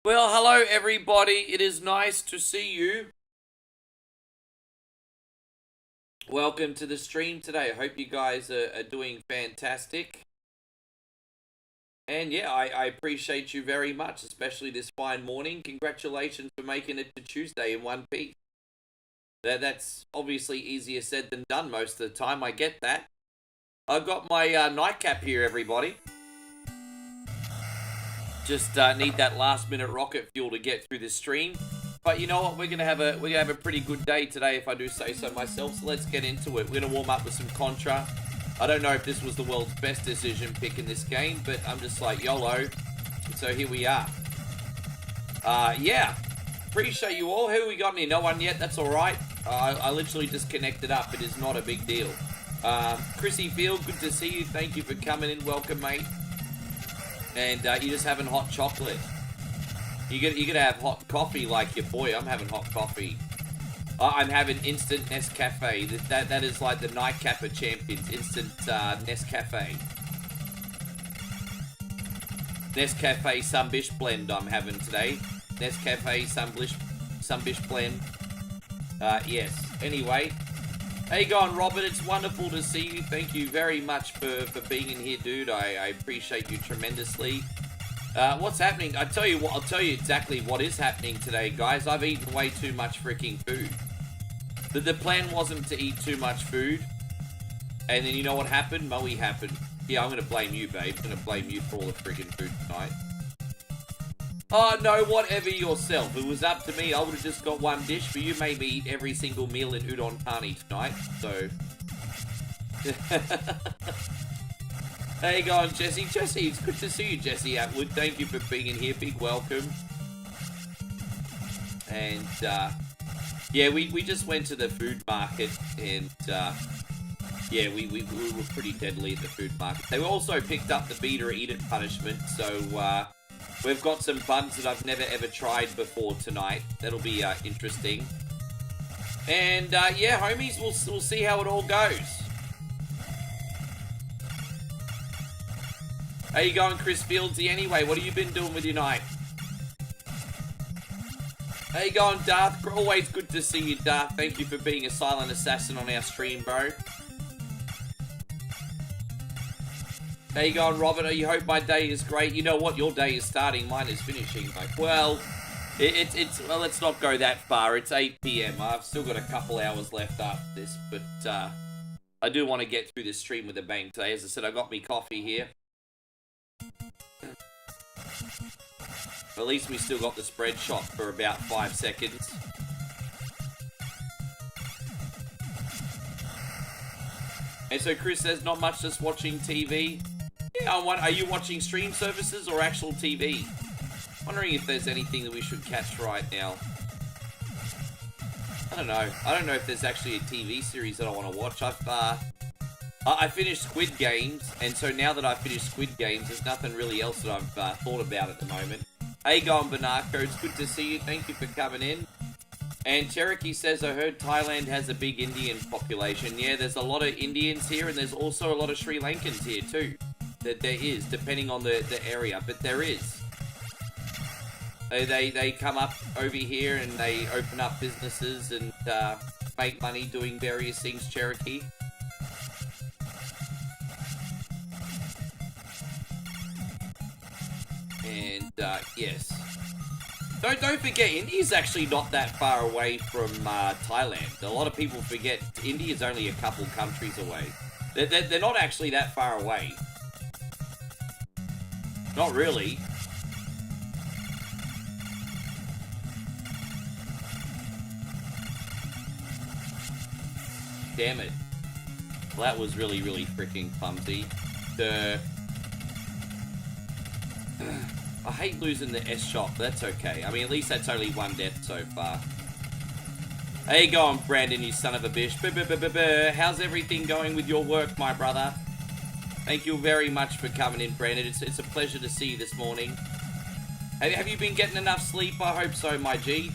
Well, hello everybody. It is nice to see you. Welcome to the stream today. I hope you guys are doing fantastic. And yeah, I appreciate you very much, especially this fine morning. Congratulations for making it to Tuesday in one piece. That's obviously easier said than done most of the time. I get that. I've got my nightcap here, everybody. Just need that last minute rocket fuel to get through this stream. But you know what? We're gonna have a pretty good day today, if I do say so myself. So let's get into it. We're gonna warm up with some Contra. I don't know if this was the world's best decision pick in this game, but I'm just like YOLO. So here we are. Yeah. Appreciate you all. Who we got here? No one yet. That's all right. I literally just connected up. It is not a big deal. Chrissy Field, good to see you. Thank you for coming in. Welcome, mate. And you're just having hot chocolate. You're gonna have hot coffee like your boy. I'm having hot coffee. I'm having instant Nescafe. That is like the nightcap of champions. Instant Nescafe. Nescafe Sunbish blend I'm having today. Nescafe Sunbish blend. Yes. Anyway. How you going, Robert? It's wonderful to see you. Thank you very much for being in here, dude. I appreciate you tremendously. What's happening? I'll tell you exactly what is happening today, guys. I've eaten way too much freaking food. The plan wasn't to eat too much food. And then you know what happened? Moe happened. Yeah, I'm going to blame you, babe. I'm going to blame you for all the freaking food tonight. Oh, no, whatever yourself. If it was up to me, I would have just got one dish, but you made me eat every single meal in Udon Thani tonight, so... How you going, Jesse? Jesse, it's good to see you, Jesse Atwood. Thank you for being in here. Big welcome. And, yeah, we just went to the food market, and, yeah, we were pretty deadly at the food market. They also picked up the beat or eat it punishment, so, we've got some buns that I've never ever tried before tonight. That'll be interesting. And yeah, homies, we'll see how it all goes. How you going, Chris Fieldsy? Anyway, what have you been doing with your night? How you going, Darth? Always good to see you, Darth. Thank you for being a silent assassin on our stream, bro. How you going, Robert? I hope my day is great. You know what? Your day is starting. Mine is finishing. Like, well, well, let's not go that far. It's 8 PM. I've still got a couple hours left after this, but I do want to get through this stream with a bang today. As I said, I got me coffee here. At least we still got the spread shot for about 5 seconds. And so Chris says, not much, just watching TV. Yeah, are you watching stream services or actual TV? Wondering if there's anything that we should catch right now. I don't know. I don't know if there's actually a TV series that I want to watch. I finished Squid Games, and so now that I've finished Squid Games, there's nothing really else that I've thought about at the moment. Hey, going Banarco, it's good to see you. Thank you for coming in. And Cherokee says, I heard Thailand has a big Indian population. Yeah, there's a lot of Indians here, and there's also a lot of Sri Lankans here too. There is, depending on the area, but there is. They come up over here and they open up businesses and make money doing various things, Cherokee. And, yes. Don't forget, India's actually not that far away from Thailand. A lot of people forget India's only a couple countries away. They're not actually that far away. Not really. Damn it. Well, that was really, really freaking clumsy. I hate losing the S shot, but that's okay. I mean, at least that's only one death so far. How you going, Brandon, you son of a bitch? How's everything going with your work, my brother? Thank you very much for coming in, Brandon. It's a pleasure to see you this morning. Have you been getting enough sleep? I hope so, my G.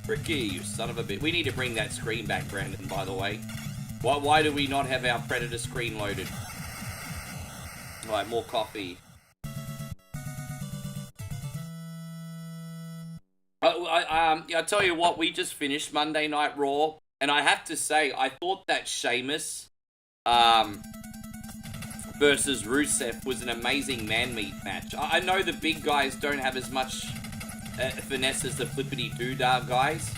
Ricky, you son of a bitch. We need to bring that screen back, Brandon, by the way. Why do we not have our Predator screen loaded? Alright, more coffee. I tell you what, we just finished Monday Night Raw, and I have to say, I thought that Sheamus versus Rusev was an amazing man-meat match. I know the big guys don't have as much finesse as the flippity-doo-dah guys,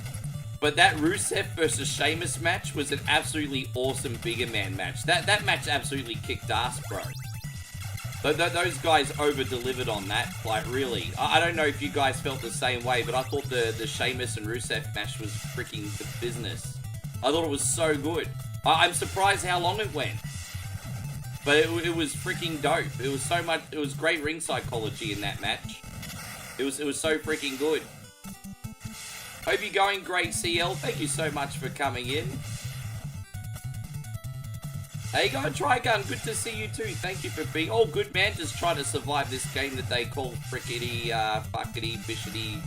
but that Rusev versus Sheamus match was an absolutely awesome bigger man match. That match absolutely kicked ass, bro. Those guys over-delivered on that, like, really. I don't know if you guys felt the same way, but I thought the Sheamus and Rusev match was freaking the business. I thought it was so good. I'm surprised how long it went. But it was freaking dope. It was so much, it was great ring psychology in that match. It was so freaking good. Hope you're going great, CL. Thank you so much for coming in. Hey, go and try gun. Good to see you too. Thank you for being all good, man. Just trying to survive this game that they call frickety, fuckety, bishety,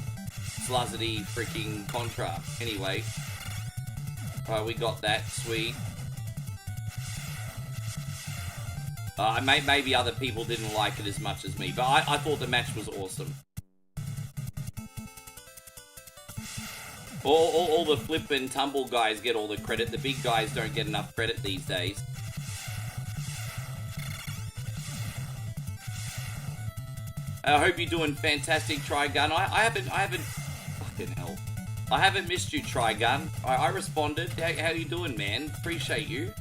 sluzzety, freaking Contra. Anyway. Alright, we got that. Sweet. Maybe other people didn't like it as much as me, but I thought the match was awesome. All the flip and tumble guys get all the credit. The big guys don't get enough credit these days. I hope you're doing fantastic, Trigun. I haven't, fucking hell. I haven't missed you, Trigun. I responded. How you doing, man? Appreciate you.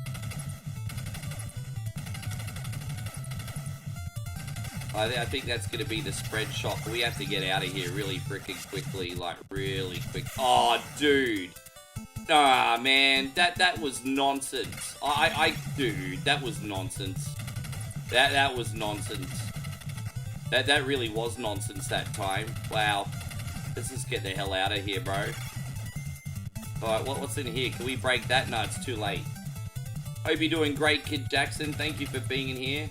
I think that's going to be the spread shot, but we have to get out of here really freaking quickly, like really quick. Oh, dude. Ah, man, that was nonsense. Dude, that was nonsense. That was nonsense. That really was nonsense that time. Wow. Let's just get the hell out of here, bro. Alright, what's in here? Can we break that? No, it's too late. Hope you're doing great, Kid Jackson. Thank you for being in here.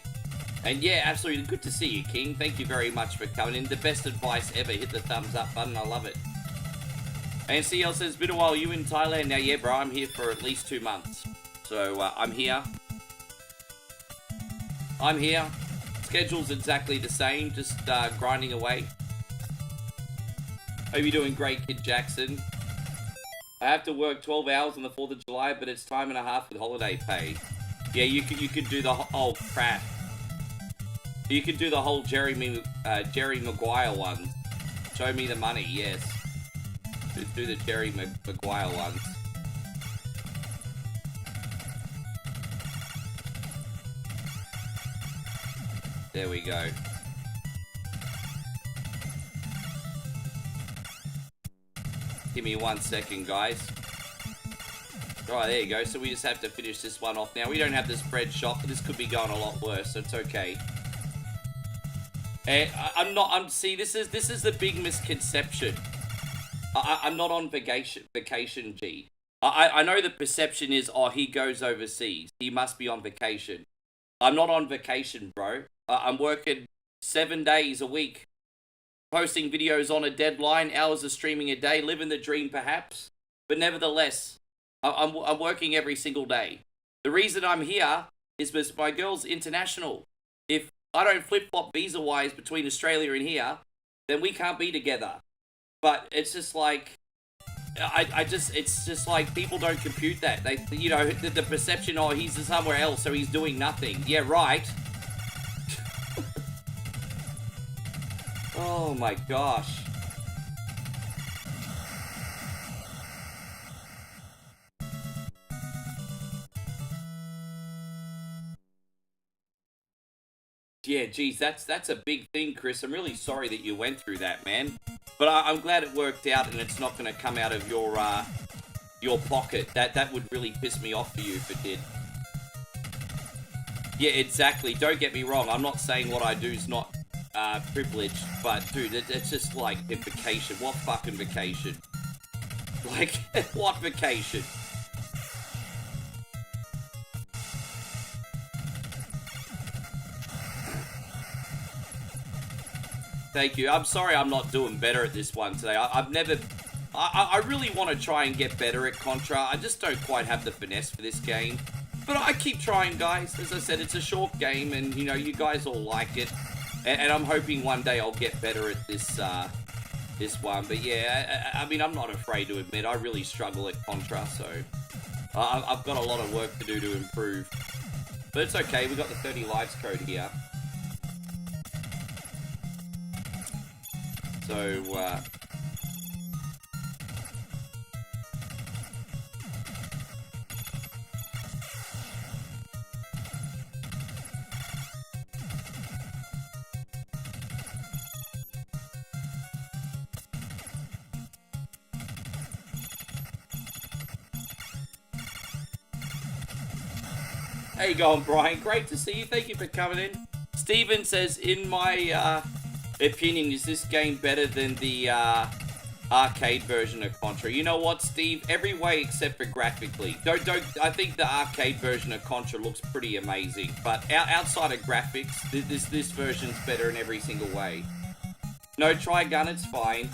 And yeah, absolutely good to see you, King. Thank you very much for coming in. The best advice ever. Hit the thumbs up button. I love it. And CL says, been a while. You in Thailand now? Yeah, bro. I'm here for at least 2 months. So, I'm here. I'm here. Schedule's exactly the same. Just grinding away. Hope you're doing great, Kid Jackson. I have to work 12 hours on the 4th of July, but it's time and a half with holiday pay. Yeah, you could do the... Oh, crap. You could do the whole Jerry Maguire one. Show me the money, yes. Do the Jerry Maguire ones. There we go. Give me 1 second, guys. Right, there you go. So we just have to finish this one off now. We don't have the spread shot, but this could be going a lot worse, so it's okay. See, this is the big misconception. I'm not on vacation, G. I know the perception is, oh, he goes overseas. He must be on vacation. I'm not on vacation, bro. I'm working 7 days a week. Posting videos on a deadline, hours of streaming a day, living the dream perhaps. But nevertheless, I'm working every single day. The reason I'm here is because my girl's international. If I don't flip-flop visa-wise between Australia and here, then we can't be together. But it's just like, it's just like people don't compute that. They, you know, the perception, oh, he's somewhere else, so he's doing nothing. Yeah, right. Oh my gosh. Yeah, geez, that's a big thing, Chris. I'm really sorry that you went through that, man. But I'm glad it worked out and it's not going to come out of your pocket. That would really piss me off for you if it did. Yeah, exactly. Don't get me wrong. I'm not saying what I do is not privileged, but dude, it's just like a vacation. What fucking vacation? Like, what vacation? Thank you. I'm sorry I'm not doing better at this one today. I really want to try and get better at Contra. I just don't quite have the finesse for this game. But I keep trying, guys. As I said, it's a short game and, you know, you guys all like it. And I'm hoping one day I'll get better at this this one. But yeah, I mean, I'm not afraid to admit I really struggle at Contra, so I've got a lot of work to do to improve. But it's okay, we got the 30 lives code here. So, how you going, Brian? Great to see you. Thank you for coming in. Steven says, in my opinion, is this game better than the arcade version of Contra? You know what, Steve? Every way except for graphically. I think the arcade version of Contra looks pretty amazing, but outside of graphics, this version's better in every single way. No, try gun, it's fine.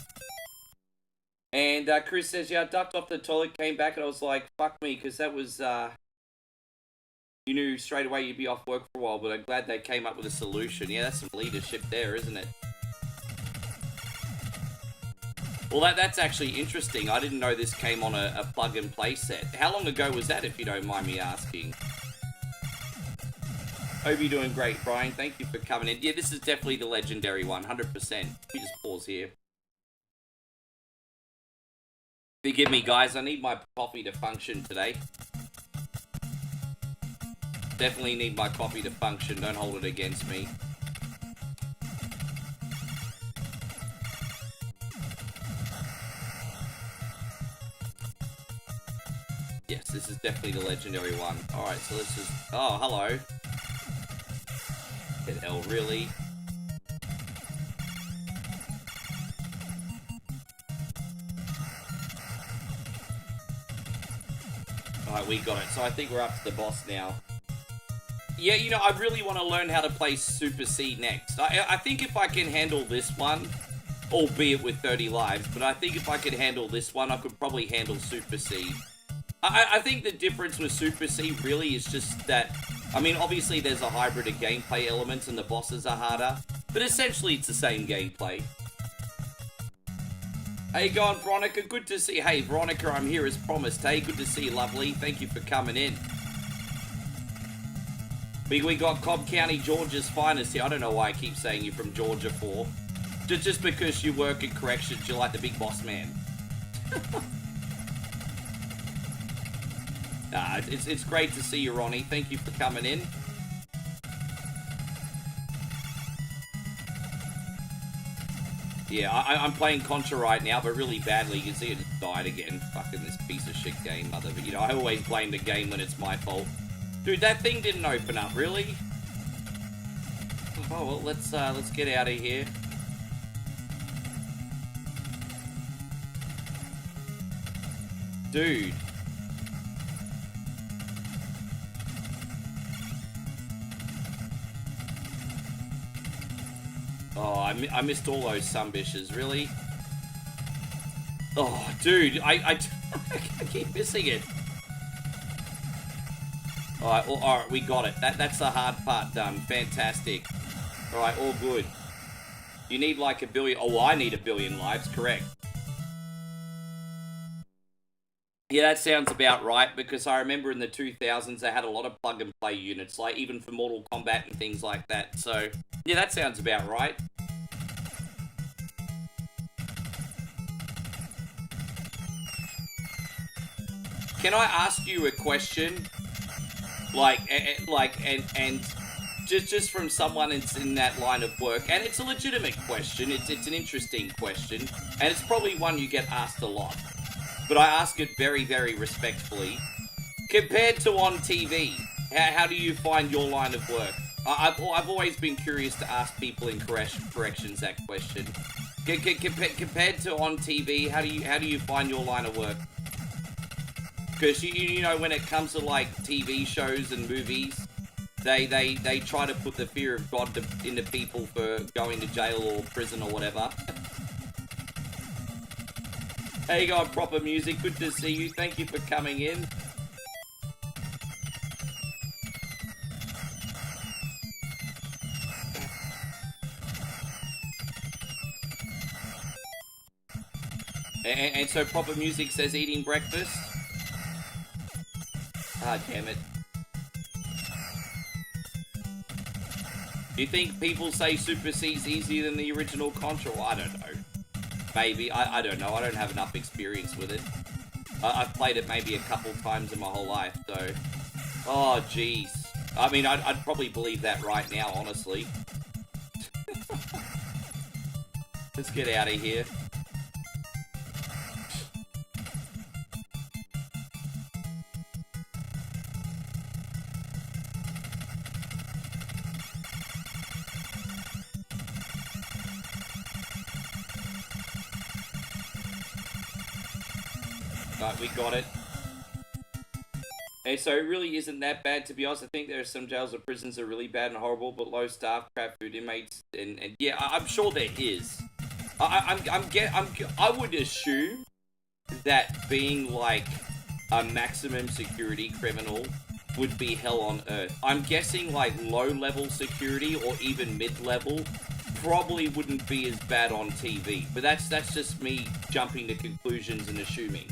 And Chris says, yeah, I ducked off the toilet, came back, and I was like, fuck me, because that was, you knew straight away you'd be off work for a while, but I'm glad they came up with a solution. Yeah, that's some leadership there, isn't it? Well, that's actually interesting. I didn't know this came on a plug-and-play set. How long ago was that, if you don't mind me asking? Hope you're doing great, Brian. Thank you for coming in. Yeah, this is definitely the legendary one, 100%. Let me just pause here. Forgive me, guys. I need my coffee to function today. Definitely need my coffee to function. Don't hold it against me. Yes, this is definitely the legendary one. Alright, so let's just... Oh, hello. Hit L, really? Alright, we got it. So I think we're up to the boss now. Yeah, you know, I really want to learn how to play Super C next. I think if I can handle this one, albeit with 30 lives, but I think if I could handle this one, I could probably handle Super C. I think the difference with Super C really is just that, I mean, obviously there's a hybrid of gameplay elements and the bosses are harder, but essentially it's the same gameplay. Hey, going, Veronica? Good to see you. Hey, Veronica, I'm here as promised. Hey, good to see you, lovely. Thank you for coming in. We got Cobb County, Georgia's finest here. I don't know why I keep saying you're from Georgia for. Just because you work in corrections, you're like the big boss man. Nah, it's great to see you, Ronnie. Thank you for coming in. Yeah, I'm playing Contra right now, but really badly. You can see it just died again. Fucking this piece of shit game, mother. But, you know, I always blame the game when it's my fault. Dude, that thing didn't open up, really? Oh, well, let's get out of here. Dude. Oh, I missed all those sumbishes, really? Oh, dude, I keep missing it. Alright, well, alright, we got it. That's the hard part done. Fantastic. Alright, all good. You need like 1 billion... Oh, I need 1 billion lives, correct. Yeah, that sounds about right, because I remember in the 2000s they had a lot of plug-and-play units, like even for Mortal Kombat and things like that. So, yeah, that sounds about right. Can I ask you a question? And just from someone that's in that line of work, and it's a legitimate question, it's an interesting question, and it's probably one you get asked a lot, but I ask it very, very respectfully. Compared to on TV, how do you find your line of work? I've always been curious to ask people in corrections that question. Compared to on TV, how do you find your line of work? Because, you know, when it comes to, like, TV shows and movies, they try to put the fear of God into people for going to jail or prison or whatever. Hey, you got proper music. Good to see you. Thank you for coming in. And so proper music says eating breakfast. Ah, damn it. Do you think people say Super C's easier than the original Contra? Well, I don't know. Maybe. I don't know. I don't have enough experience with it. I've played it maybe a couple times in my whole life, so... Oh, jeez. I mean, I'd probably believe that right now, honestly. Let's get out of here. Right, we got it. And so it really isn't that bad, to be honest. I think there are some jails or prisons that are really bad and horrible, but low staff, crap food, inmates, and yeah, I'm sure there is. I would assume that being like a maximum security criminal would be hell on earth. I'm guessing like low-level security or even mid-level probably wouldn't be as bad on TV. But that's just me jumping to conclusions and assuming.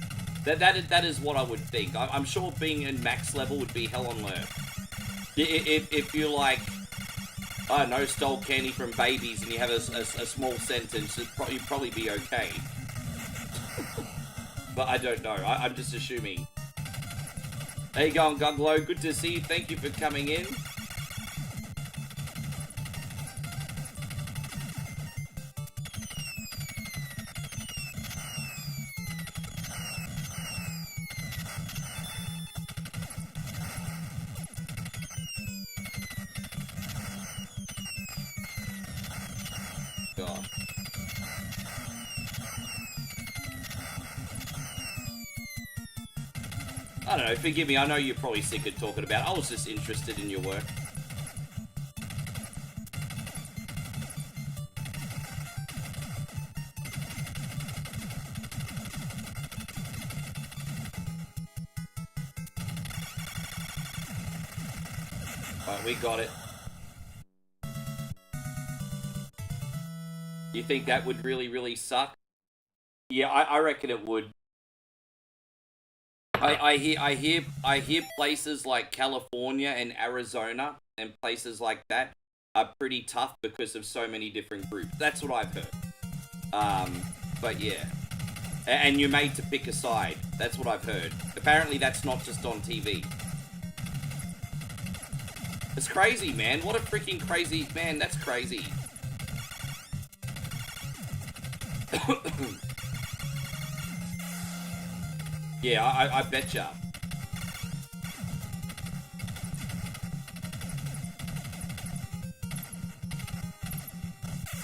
That is what I would think. I'm sure being in max level would be hell on earth. If you're like, I don't know, stole candy from babies and you have a small sentence, you'd probably be okay. But I don't know. I'm just assuming. How you going, Gunglow? Good to see you. Thank you for coming in. I don't know, forgive me, I know you're probably sick of talking about it. I was just interested in your work. Alright, we got it. You think that would really suck? Yeah, I reckon it would. I hear places like California and Arizona and places like that are pretty tough because of so many different groups. That's what I've heard. But yeah. And you're made to pick a side. That's what I've heard. Apparently that's not just on TV. It's crazy, man. What a freaking crazy... Man, that's crazy. Yeah, I betcha.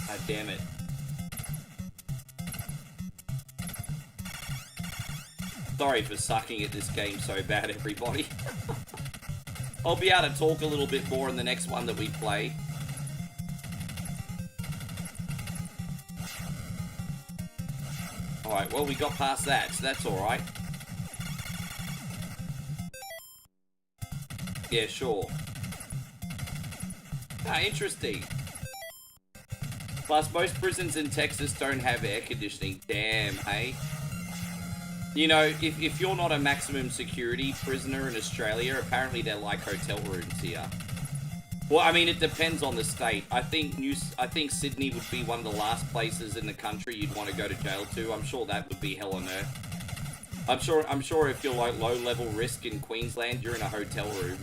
God damn it. Sorry for sucking at this game so bad, everybody. I'll be able to talk a little bit more in the next one that we play. Alright, well, we got past that, so that's alright. Yeah, sure. Ah, interesting. Plus, most prisons in Texas don't have air conditioning. Damn, hey? You know, if you're not a maximum security prisoner in Australia, apparently they're like hotel rooms here. Well, I mean, it depends on the state. I think Sydney would be one of the last places in the country you'd want to go to jail to. I'm sure that would be hell on earth. I'm sure if you're like low-level risk in Queensland, you're in a hotel room.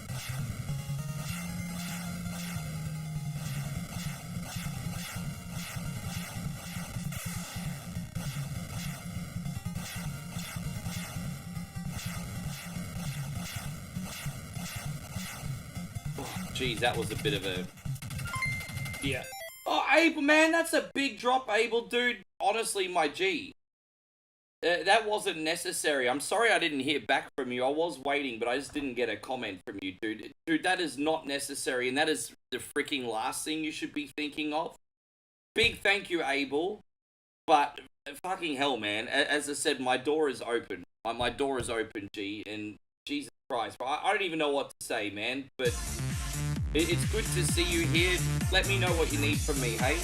Oh, geez, that was a bit of a... Yeah. Oh, Abel, man, that's a big drop, Abel, dude. Honestly, my G. That wasn't necessary. I'm sorry I didn't hear back from you. I was waiting, but I just didn't get a comment from you, dude. Dude, that is not necessary, and that is the freaking last thing you should be thinking of. Big thank you, Abel. But, fucking hell, man. As I said, my door is open. My door is open, G, and Jesus Christ. I don't even know what to say, man. But it's good to see you here. Let me know what you need from me, hey?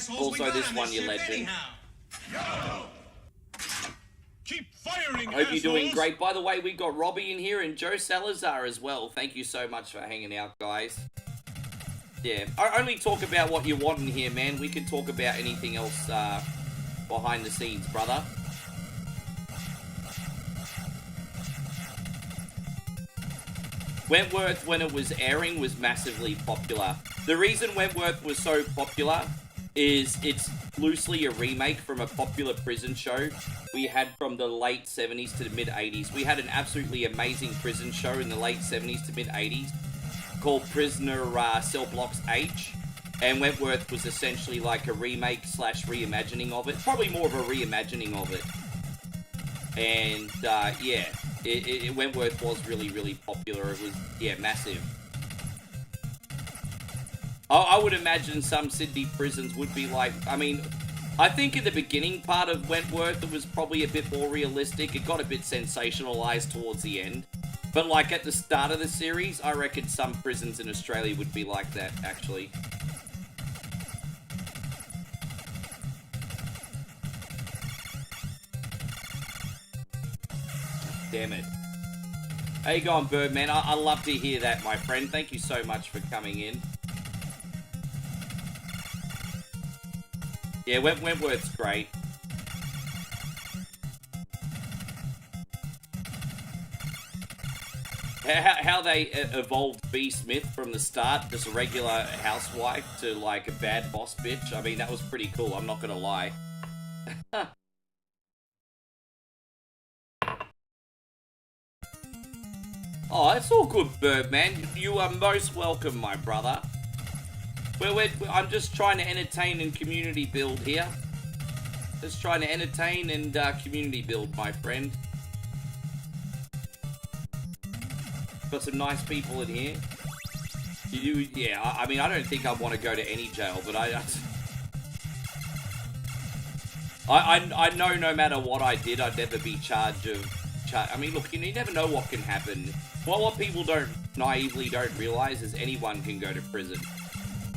Also, this one, you legend. Keep firing, Hope you're doing great. By the way, we got Robbie in here and Joe Salazar as well. Thank you so much for hanging out, guys. Yeah, I only talk about what you want in here, man. We can talk about anything else behind the scenes, brother. Wentworth, when it was airing, was massively popular. The reason Wentworth was so popular is it's loosely a remake from a popular prison show we had from the late 70s to the mid 80s. We had an absolutely amazing prison show in the late 70s to mid 80s called Prisoner Cell Blocks H, and Wentworth was essentially like a remake slash reimagining of it. Probably more of a reimagining of it. And yeah, Wentworth was really, really popular. It was, yeah, massive. I would imagine some Sydney prisons would be like, I mean, I think in the beginning part of Wentworth, it was probably a bit more realistic. It got a bit sensationalized towards the end. But like at the start of the series, I reckon some prisons in Australia would be like that, actually. Damn it. How you going, Birdman? I love to hear that, my friend. Thank you so much for coming in. Yeah, Wentworth's great. How they evolved B. Smith from the start, just a regular housewife, to like a bad boss bitch. I mean, that was pretty cool, I'm not gonna lie. Oh, it's all good, Birdman. You are most welcome, my brother. I'm just trying to entertain and community build here. Just trying to entertain and community build, my friend. Got some nice people in here. You do, yeah. I mean, I don't think I want to go to any jail, but I know no matter what I did, I'd never be charged of. I mean, look, you never know what can happen. Well, what people naively don't realize is anyone can go to prison.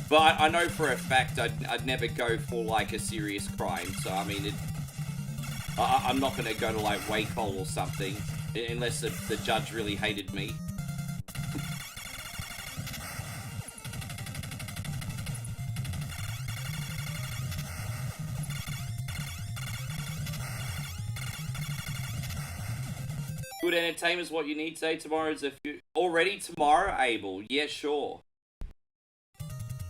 But I know for a fact I'd never go for like a serious crime. So I mean, I'm not going to go to like Wacol or something unless the judge really hated me. Good entertainment is what you need today. Tomorrow's a few... Already tomorrow, Abel? Yeah, sure.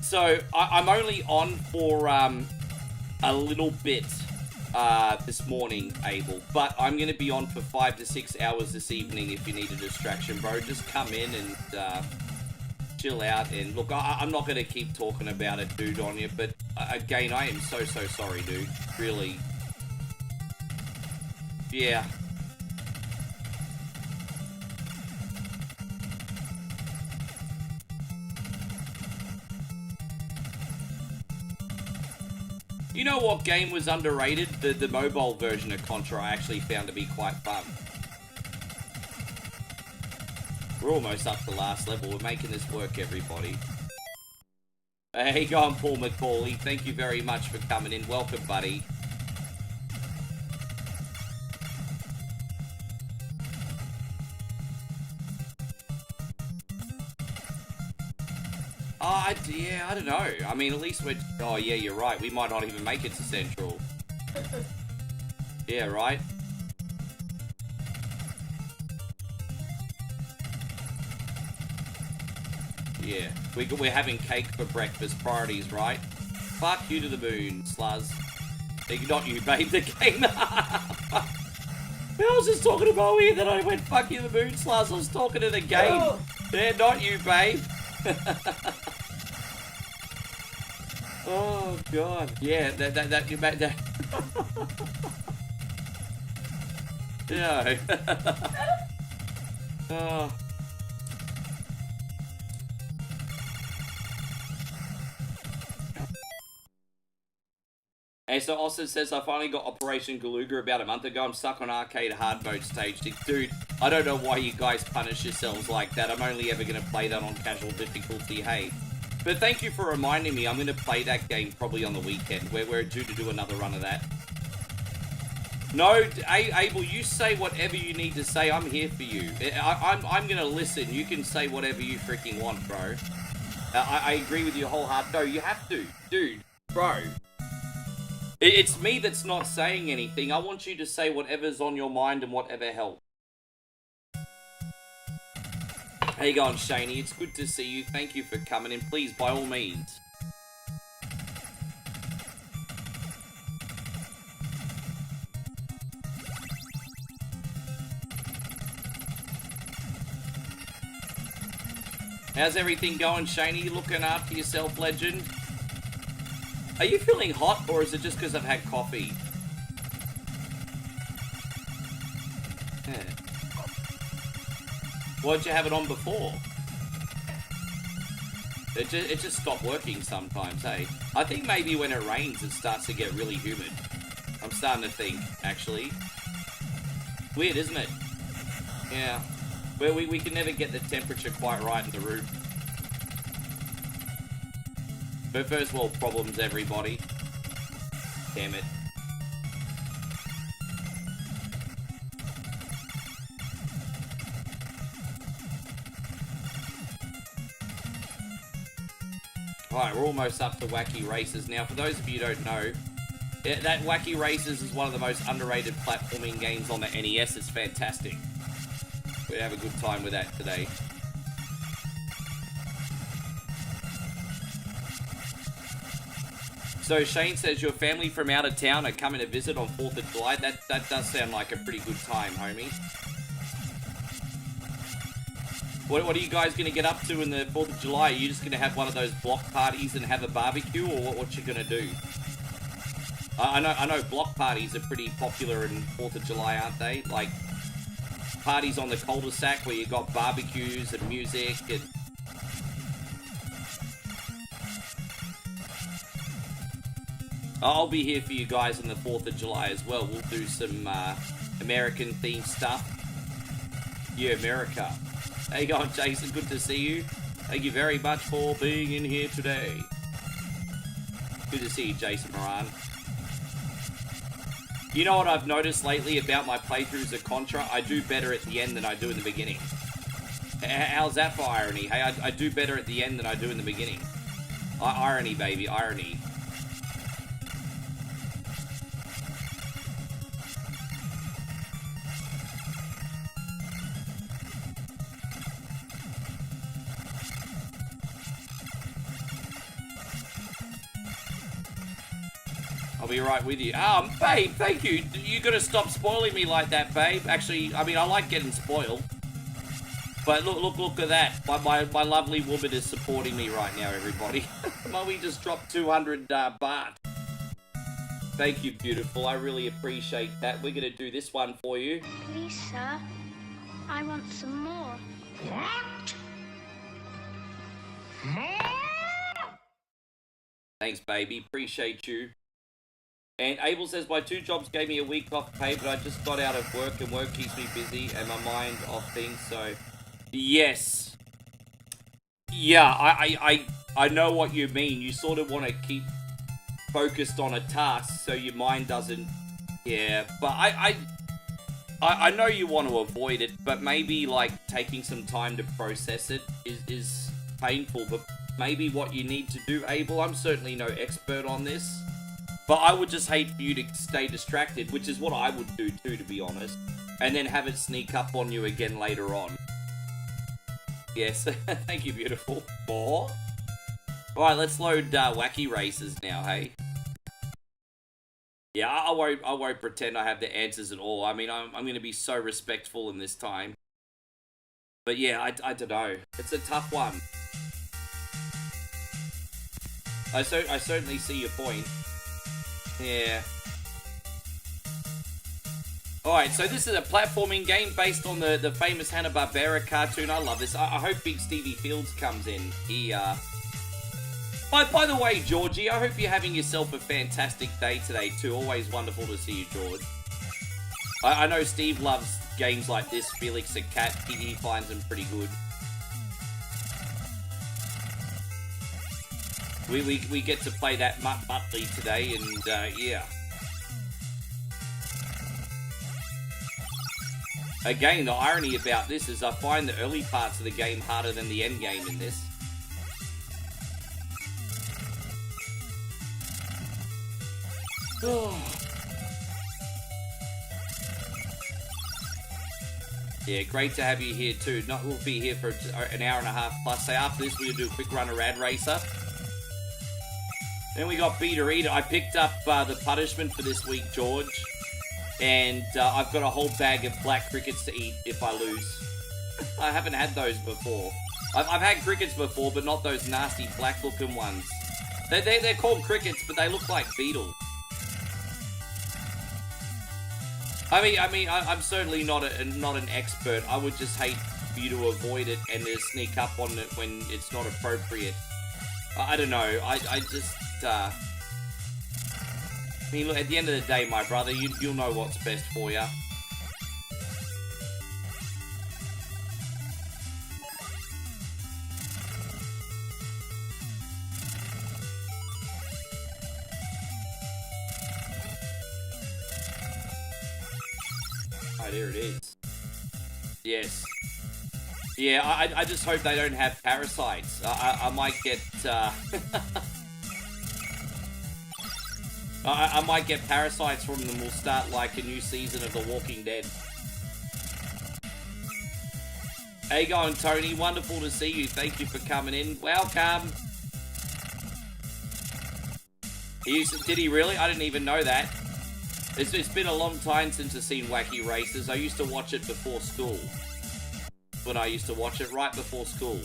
So, I'm only on for a little bit this morning, Abel. But I'm going to be on for 5 to 6 hours this evening if you need a distraction, bro. Just come in and chill out. And look, I'm not going to keep talking about it, dude, on you. But again, I am so sorry, dude. Really. Yeah. You know what game was underrated? The mobile version of Contra I actually found to be quite fun. We're almost up to last level. We're making this work, everybody. Hey, go on, Paul McCauley. Thank you very much for coming in. Welcome, buddy. Yeah, I don't know. I mean, at least we're... Oh, yeah, you're right. We might not even make it to Central. Yeah, right? Yeah. We're having cake for breakfast. Priorities, right? Fuck you to the moon, sluz. Not you, babe. The game... I was just talking about weird that I went fuck you to the moon, sluz. I was talking to the game. Oh. Yeah, not you, babe. Oh god. Yeah, that you made that. Yeah. Oh. Hey, so Austin says, I finally got Operation Galuga about a month ago. I'm stuck on arcade hard mode stage 6. Dude, I don't know why you guys punish yourselves like that. I'm only ever going to play that on casual difficulty, hey. But thank you for reminding me. I'm going to play that game probably on the weekend. We're due to do another run of that. No, Abel, you say whatever you need to say. I'm here for you. I'm going to listen. You can say whatever you freaking want, bro. I agree with you wholeheartedly. No, you have to. Dude, bro. It's me that's not saying anything. I want you to say whatever's on your mind and whatever helps. How you going, Shaney? It's good to see you. Thank you for coming in. Please, by all means. How's everything going, Shaney? You looking after yourself, legend? Are you feeling hot, or is it just because I've had coffee? Yeah. Why'd you have it on before? It just stopped working sometimes, hey? I think maybe when it rains, it starts to get really humid. I'm starting to think, actually. Weird, isn't it? Yeah. Well, we can never get the temperature quite right in the room. But first world problems, everybody. Damn it. Alright, we're almost up to Wacky Races. Now, for those of you who don't know, that Wacky Races is one of the most underrated platforming games on the NES. It's fantastic. We have a good time with that today. So Shane says your family from out of town are coming to visit on 4th of July. That does sound like a pretty good time, homie. What are you guys going to get up to in the 4th of July? Are you just going to have one of those block parties and have a barbecue, or what you going to do? I know block parties are pretty popular in 4th of July, aren't they? Like parties on the cul-de-sac where you got barbecues and music and... I'll be here for you guys on the 4th of July as well. We'll do some American-themed stuff. Yeah, America. How you going, Jason? Good to see you. Thank you very much for being in here today. Good to see you, Jason Moran. You know what I've noticed lately about my playthroughs of Contra? I do better at the end than I do in the beginning. How's that for irony? Hey, I do better at the end than I do in the beginning. Irony, baby, irony. I'll be right with you. Babe, thank you. You gotta stop spoiling me like that, babe. Actually, I mean, I like getting spoiled. But look at that. My lovely woman is supporting me right now, everybody. Mommy just dropped 200 baht. Thank you, beautiful. I really appreciate that. We're gonna do this one for you. Please, sir. I want some more. What? More? Thanks, baby. Appreciate you. And Abel says, my 2 jobs gave me a week off pay, but I just got out of work, and work keeps me busy and my mind off things, so... Yes. Yeah, I know what you mean. You sort of want to keep focused on a task so your mind doesn't... Yeah, but I know you want to avoid it, but maybe, like, taking some time to process it is painful, but maybe what you need to do, Abel, I'm certainly no expert on this, but I would just hate for you to stay distracted, which is what I would do too, to be honest, and then have it sneak up on you again later on. Yes, thank you, beautiful. More? Alright, let's load Wacky Races now, hey? Yeah, I won't pretend I have the answers at all. I mean, I'm going to be so respectful in this time. But yeah, I don't know. It's a tough one. I certainly see your point. Yeah. Alright, so this is a platforming game based on the famous Hanna-Barbera cartoon. I love this. I hope Big Stevie Fields comes in. By the way, Georgie, I hope you're having yourself a fantastic day today, too. Always wonderful to see you, George. I know Steve loves games like this. Felix a cat. He finds them pretty good. We get to play that Muttley today, and yeah. Again, the irony about this is I find the early parts of the game harder than the end game in this. Yeah, great to have you here too. We'll be here for an hour and a half plus. So after this, we're going to do a quick run of Rad Racer. Then we got Beater Eater. I picked up the punishment for this week, George. And I've got a whole bag of black crickets to eat if I lose. I haven't had those before. I've had crickets before, but not those nasty black-looking ones. They're called crickets, but they look like beetles. I mean, I'm certainly not an expert. I would just hate for you to avoid it and to sneak up on it when it's not appropriate. I don't know. I just. I mean, look. At the end of the day, my brother, you'll know what's best for you. Oh, there it is. Yes. Yeah, I just hope they don't have parasites. I might get, I might get parasites from them. We'll start like a new season of The Walking Dead. How you going, Tony? Wonderful to see you. Thank you for coming in. Welcome. Did he really? I didn't even know that. It's been a long time since I've seen Wacky Races. I used to watch it before school. When I used to watch it right before school.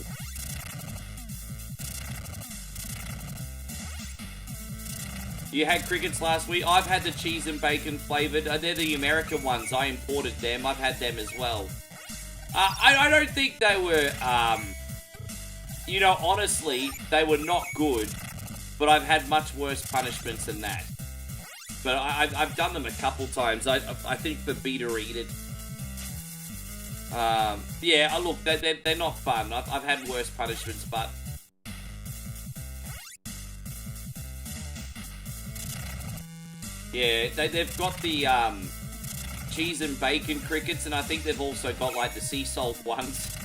You had crickets last week. I've had the cheese and bacon flavored. They're the American ones. I imported them. I've had them as well. I don't think they were, you know, honestly, they were not good. But I've had much worse punishments than that. But I've done them a couple times. I think for Beater Eat It. Yeah, look, they're not fun. I've had worse punishments, but... Yeah, they've got the, cheese and bacon crickets, and I think they've also got, like, the sea salt ones.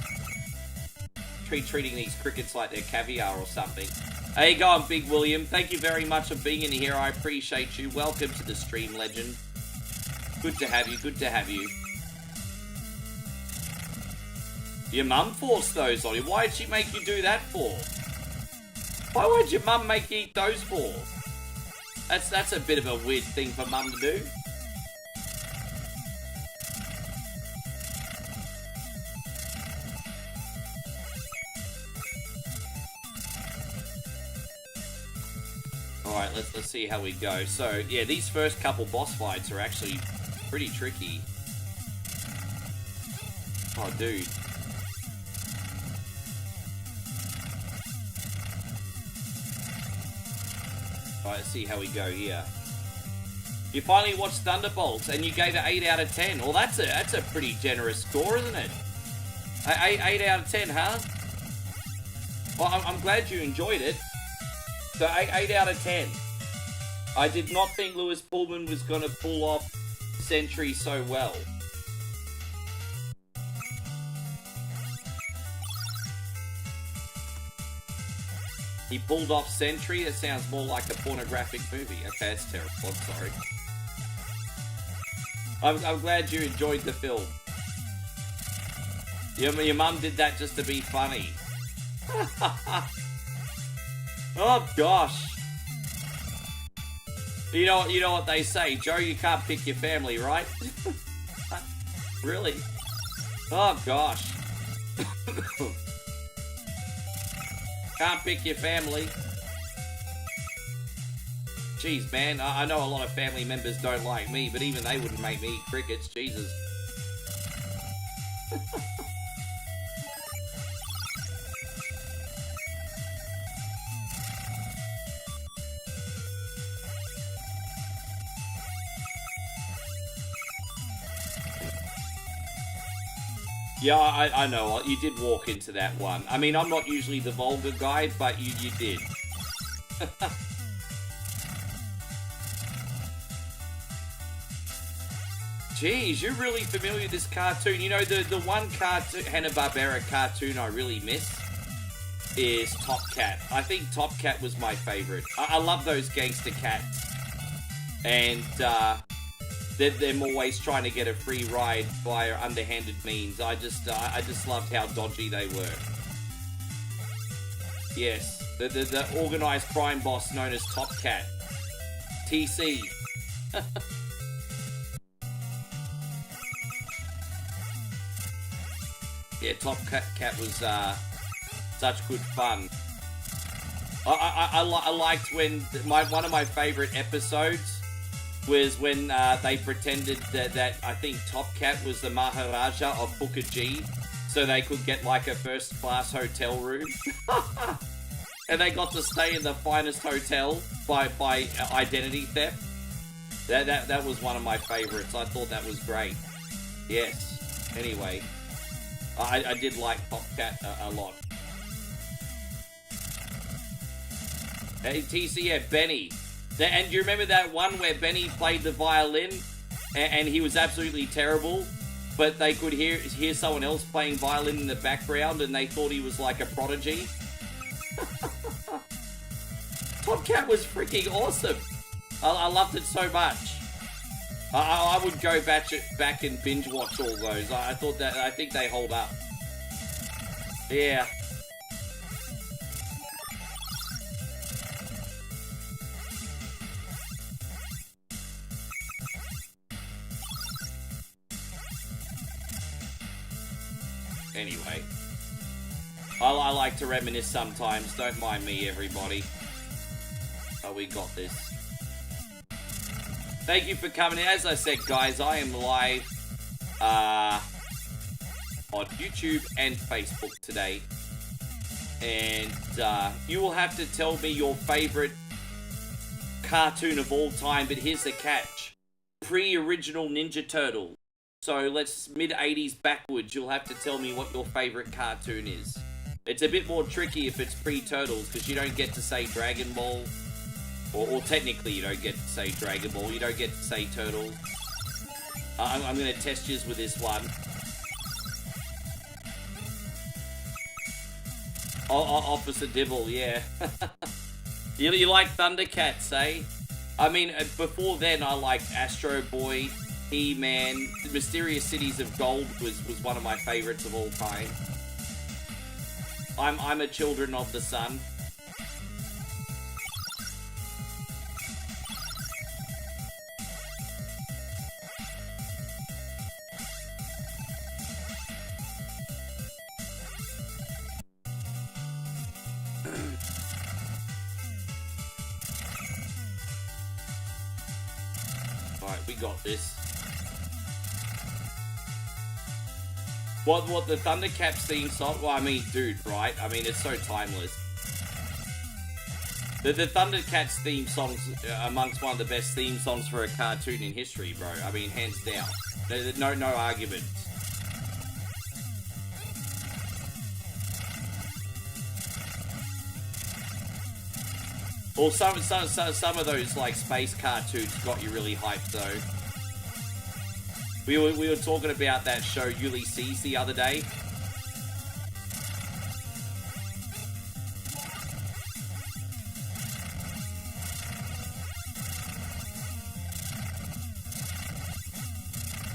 Treating these crickets like they're caviar or something. How you going, Big William? Thank you very much for being in here. I appreciate you. Welcome to the stream, legend. Good to have you. Good to have you. Your mum forced those on you. Why did she make you do that for? Why would your mum make you eat those for? That's a bit of a weird thing for mum to do. Alright, let's see how we go. So, yeah, these first couple boss fights are actually pretty tricky. Oh, dude. Alright, let's see how we go here. You finally watched Thunderbolts and you gave it 8 out of 10. Well, that's a pretty generous score, isn't it? 8 out of 10, huh? Well, I'm glad you enjoyed it. So 8 out of 10. I did not think Lewis Pullman was going to pull off Sentry so well. He pulled off Sentry? It sounds more like a pornographic movie. Okay, that's terrible. I'm sorry. I'm glad you enjoyed the film. Your mum did that just to be funny. Oh gosh. You know what they say, Joe, you can't pick your family, right? Really? Oh gosh. Can't pick your family. Jeez, man, I know a lot of family members don't like me, but even they wouldn't make me eat crickets, Jesus. Yeah, I know. You did walk into that one. I mean, I'm not usually the vulgar guy, but you did. Jeez, you're really familiar with this cartoon. You know, the one cartoon, Hanna-Barbera cartoon I really miss is Top Cat. I think Top Cat was my favorite. I love those gangster cats. And them always trying to get a free ride via underhanded means. I just loved how dodgy they were. Yes, the organized crime boss known as Top Cat. TC. Yeah, Top Cat was such good fun. I liked when one of my favorite episodes was when they pretended that I think Top Cat was the Maharaja of Booker G, so they could get like a first class hotel room. And they got to stay in the finest hotel by identity theft. That was one of my favorites. I thought that was great. Yes. Anyway, I did like Top Cat a lot. Hey, TC, yeah, Benny. And you remember that one where Benny played the violin and he was absolutely terrible, but they could hear someone else playing violin in the background and they thought he was like a prodigy? Top Cat was freaking awesome. I loved it so much. I would go back and binge watch all those. I think they hold up. Yeah. Anyway, I like to reminisce sometimes. Don't mind me, everybody. Oh, we got this. Thank you for coming in. As I said, guys, I am live on YouTube and Facebook today. And you will have to tell me your favorite cartoon of all time. But here's the catch. Pre-original Ninja Turtle. So let's mid-80s backwards. You'll have to tell me what your favorite cartoon is. It's a bit more tricky if it's pre-Turtles, because you don't get to say Dragon Ball. Or technically you don't get to say Dragon Ball. You don't get to say Turtles. I'm going to test you with this one. Officer Dibble, yeah. you like Thundercats, eh? I mean, before then I liked Astro Boy, He-Man. The Mysterious Cities of Gold was one of my favorites of all time. I'm a Children of the Sun. Alright, we got this. What the Thundercats theme song? Well, I mean, dude, right? I mean, it's so timeless. The Thundercats theme songs amongst one of the best theme songs for a cartoon in history, bro. I mean, hands down. No argument. Or some of those like space cartoons got you really hyped though. We were talking about that show Ulysses the other day.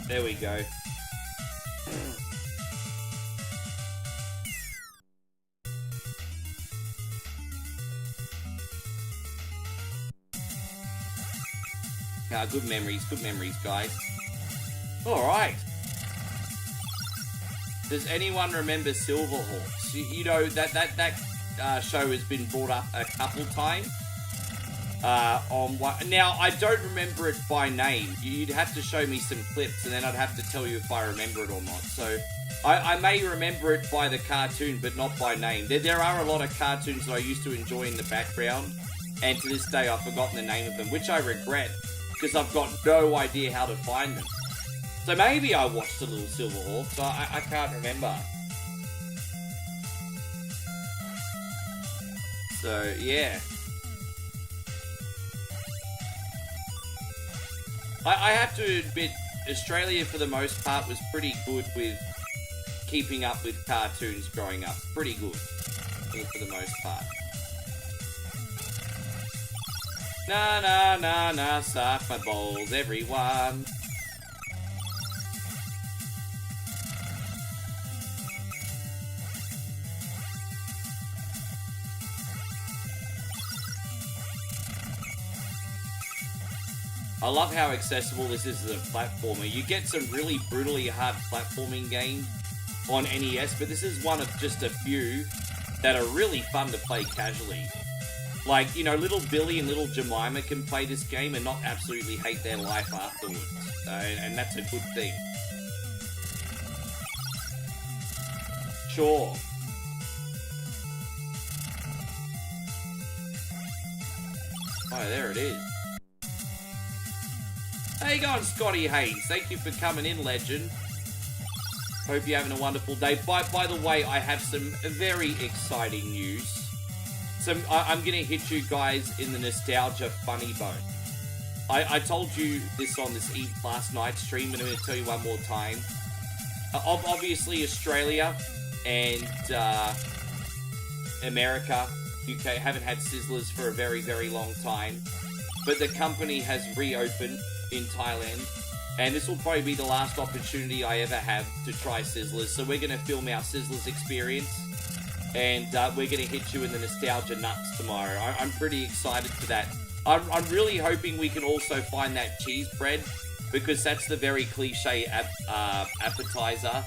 There we go. Good memories, guys. Alright. Does anyone remember Silverhawks? You know, that show has been brought up a couple times. Now, I don't remember it by name. You'd have to show me some clips, and then I'd have to tell you if I remember it or not. So, I may remember it by the cartoon, but not by name. There are a lot of cartoons that I used to enjoy in the background, and to this day I've forgotten the name of them, which I regret, because I've got no idea how to find them. So maybe I watched a little Silverhawks, I can't remember. So, yeah. I have to admit, Australia for the most part was pretty good with keeping up with cartoons growing up. Pretty good for the most part. Na na na na, suck my balls, everyone. I love how accessible this is as a platformer. You get some really brutally hard platforming games on NES, but this is one of just a few that are really fun to play casually. Like, you know, little Billy and little Jemima can play this game and not absolutely hate their life afterwards. And that's a good thing. Sure. Oh, there it is. How you going, Scotty Haynes? Thank you for coming in, legend. Hope you're having a wonderful day. By the way, I have some very exciting news. I'm going to hit you guys in the nostalgia funny bone. I told you this on this last night's stream, and I'm going to tell you one more time. Obviously, Australia and America, UK haven't had Sizzlers for a very, very long time. But the company has reopened in Thailand, and this will probably be the last opportunity I ever have to try Sizzlers. So we're going to film our Sizzlers experience, and we're going to hit you in the nostalgia nuts tomorrow. I'm pretty excited for that. I'm really hoping we can also find that cheese bread, because that's the very cliche appetizer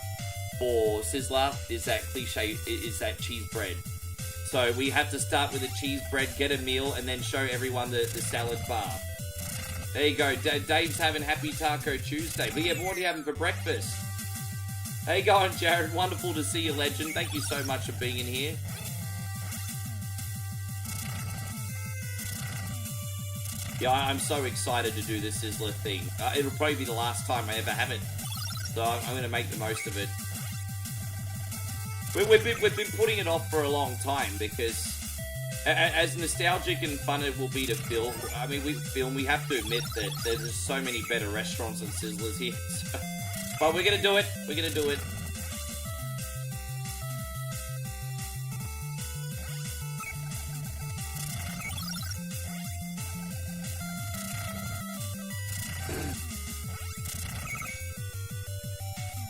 for Sizzler, is that cliche, is that cheese bread. So we have to start with a cheese bread, get a meal, and then show everyone the salad bar. There you go. Dave's having Happy Taco Tuesday. But yeah, what are you having for breakfast? How you going, Jared? Wonderful to see you, legend. Thank you so much for being in here. Yeah, I'm so excited to do this Sizzler thing. It'll probably be the last time I ever have it. So I'm going to make the most of it. We've been putting it off for a long time because as nostalgic and fun it will be to film, I mean, we have to admit that there's just so many better restaurants than Sizzlers here. So, but we're going to do it. We're going to do it.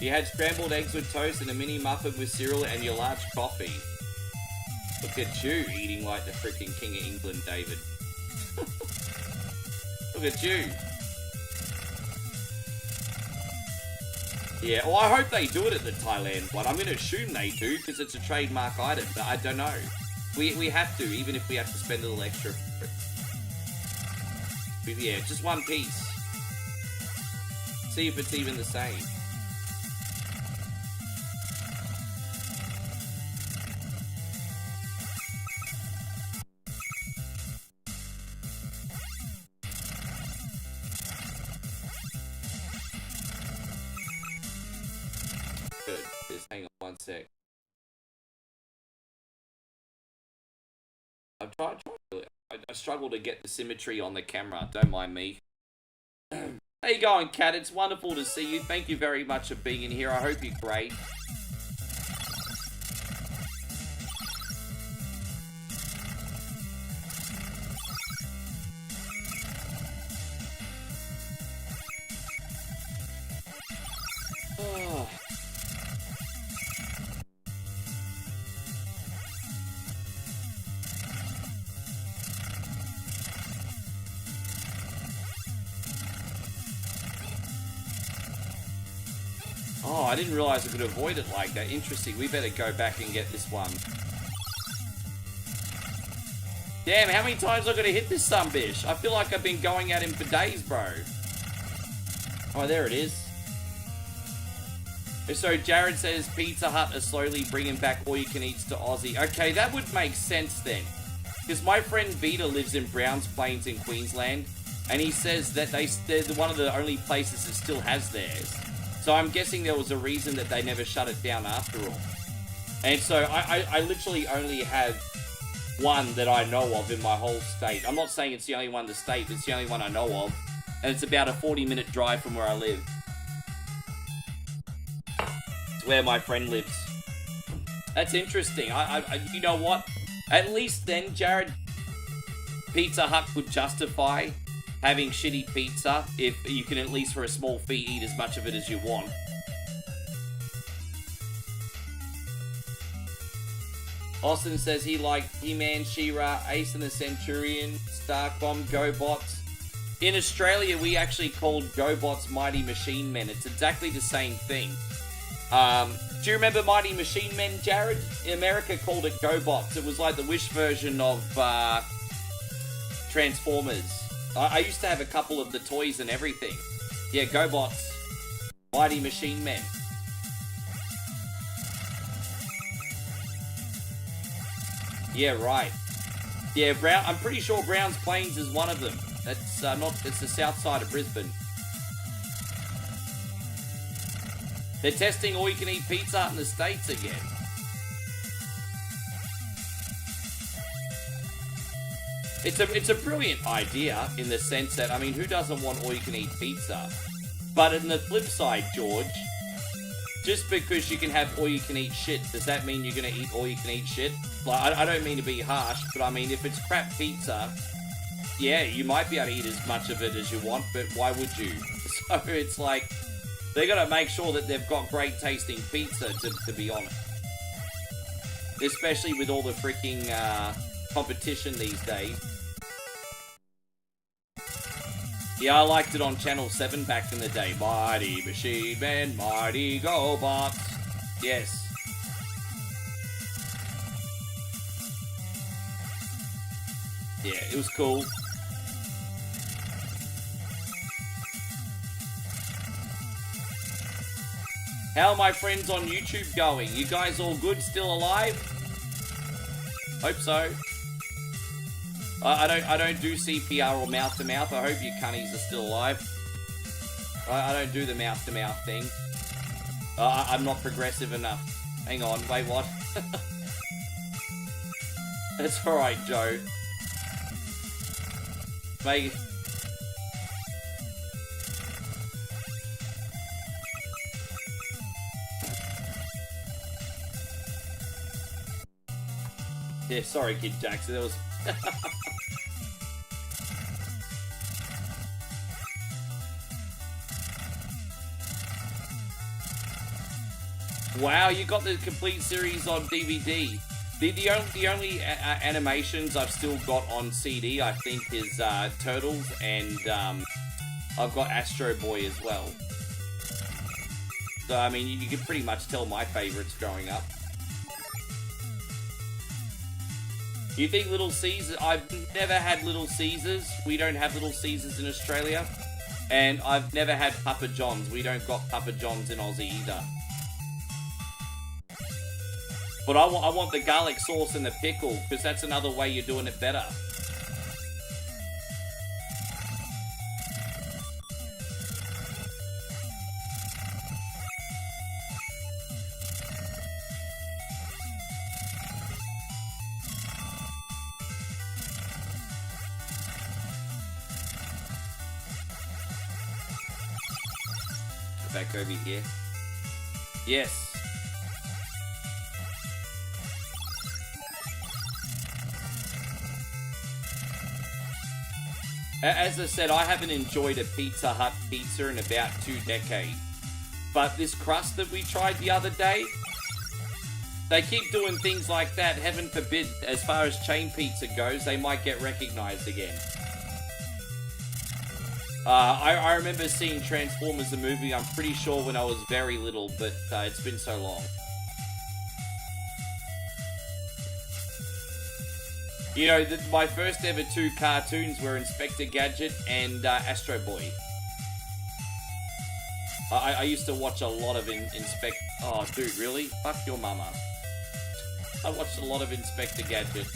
You had scrambled eggs with toast and a mini muffin with cereal and your large coffee. Look at you eating like the freaking King of England, David. Look at you. Yeah, well, I hope they do it at the Thailand one. I'm going to assume they do, because it's a trademark item, but I don't know. We have to, even if we have to spend a little extra for it. But yeah, just one piece. See if it's even the same. Hang on one sec. I struggle to get the symmetry on the camera. Don't mind me. How you going, Kat? It's wonderful to see you. Thank you very much for being in here. I hope you're great. Oh. Oh, I didn't realize I could avoid it like that. Interesting. We better go back and get this one. Damn, how many times am I going to hit this sumbitch? I feel like I've been going at him for days, bro. Oh, there it is. So Jared says Pizza Hut are slowly bringing back all-you-can-eats to Aussie. Okay, that would make sense then. Because my friend Vita lives in Browns Plains in Queensland, and he says that they're one of the only places that still has theirs. So I'm guessing there was a reason that they never shut it down after all. And so I literally only have one that I know of in my whole state. I'm not saying it's the only one in the state, but it's the only one I know of. And it's about a 40-minute drive from where I live. It's where my friend lives. That's interesting. You know what? At least then, Jared, Pizza Hut could justify having shitty pizza if you can at least for a small fee eat as much of it as you want. Austin says he liked He-Man, She-Ra, Ace and the Centurion, Starcom, GoBots. In Australia, we actually called GoBots Mighty Machine Men. It's exactly the same thing. Do you remember Mighty Machine Men, Jared? In America, called it GoBots. It was like the Wish version of Transformers. I used to have a couple of the toys and everything. Yeah, GoBots. Mighty Machine Men. Yeah, right. Yeah, I'm pretty sure Browns Plains is one of them. That's it's the south side of Brisbane. They're testing all-you-can-eat Pizza Hut in the States again. It's a brilliant idea in the sense that, I mean, who doesn't want all-you-can-eat pizza? But in the flip side, George, just because you can have all-you-can-eat shit, does that mean you're going to eat all-you-can-eat shit? Like, I don't mean to be harsh, but I mean, if it's crap pizza, yeah, you might be able to eat as much of it as you want, but why would you? So it's like, they got to make sure that they've got great tasting pizza, to be honest. Especially with all the freaking competition these days. Yeah, I liked it on Channel 7 back in the day. Mighty Machine Men, Mighty GoBots. Yes. Yeah, it was cool. How are my friends on YouTube going? You guys all good? Still alive? Hope so. I don't do CPR or mouth to mouth. I hope you cunnies are still alive. I don't do the mouth to mouth thing. I'm not progressive enough. Hang on, wait, what? That's alright, Joe. Make... Yeah, sorry, Kid Jackson. That was... Wow, you got the complete series on DVD. The only animations I've still got on CD, I think, is Turtles, and I've got Astro Boy as well. So, I mean, you can pretty much tell my favorites growing up. You think Little Caesars... I've never had Little Caesars. We don't have Little Caesars in Australia. And I've never had Papa John's. We don't got Papa John's in Aussie either. But I want the garlic sauce and the pickle, because that's another way you're doing it better. Back over here. Yes. As I said, I haven't enjoyed a Pizza Hut pizza in about 2 decades. But this crust that we tried the other day, they keep doing things like that. Heaven forbid, as far as chain pizza goes, they might get recognized again. I remember seeing Transformers the movie, I'm pretty sure when I was very little, but it's been so long. You know, my first ever 2 cartoons were Inspector Gadget and Astro Boy. I used to watch a lot of Inspector... Oh, dude, really? Fuck your mama. I watched a lot of Inspector Gadget.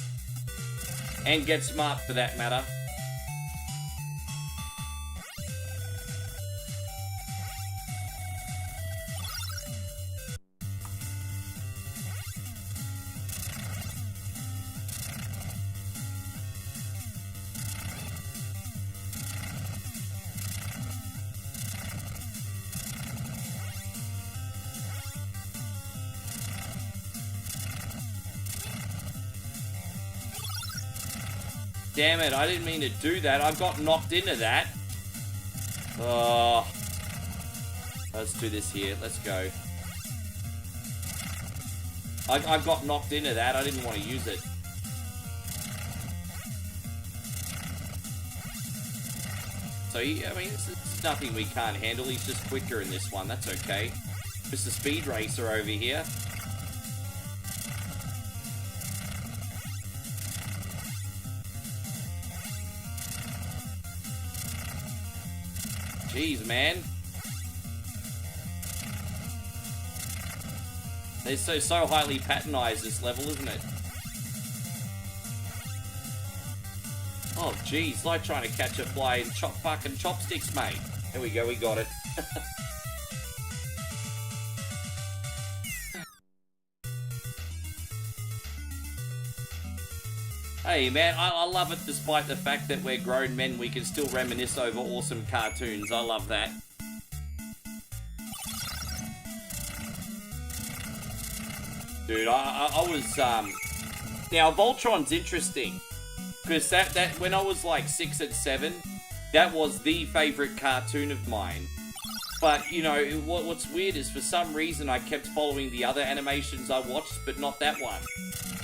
And Get Smart, for that matter. Damn it, I didn't mean to do that. I got knocked into that. Oh. Let's do this here. Let's go. I got knocked into that. I didn't want to use it. So, I mean, this is nothing we can't handle. He's just quicker in this one. That's okay. Mr. Speed Racer over here. Jeez, man. They're so highly patternized, this level, isn't it? Oh, jeez, like trying to catch a fly in fucking chopsticks, mate. There we go, we got it. Hey, man, I love it despite the fact that we're grown men, we can still reminisce over awesome cartoons. I love that. Dude, I was, now, Voltron's interesting. Because that when I was like 6 and 7, that was the favorite cartoon of mine. But, you know, what's weird is for some reason I kept following the other animations I watched, but not that one.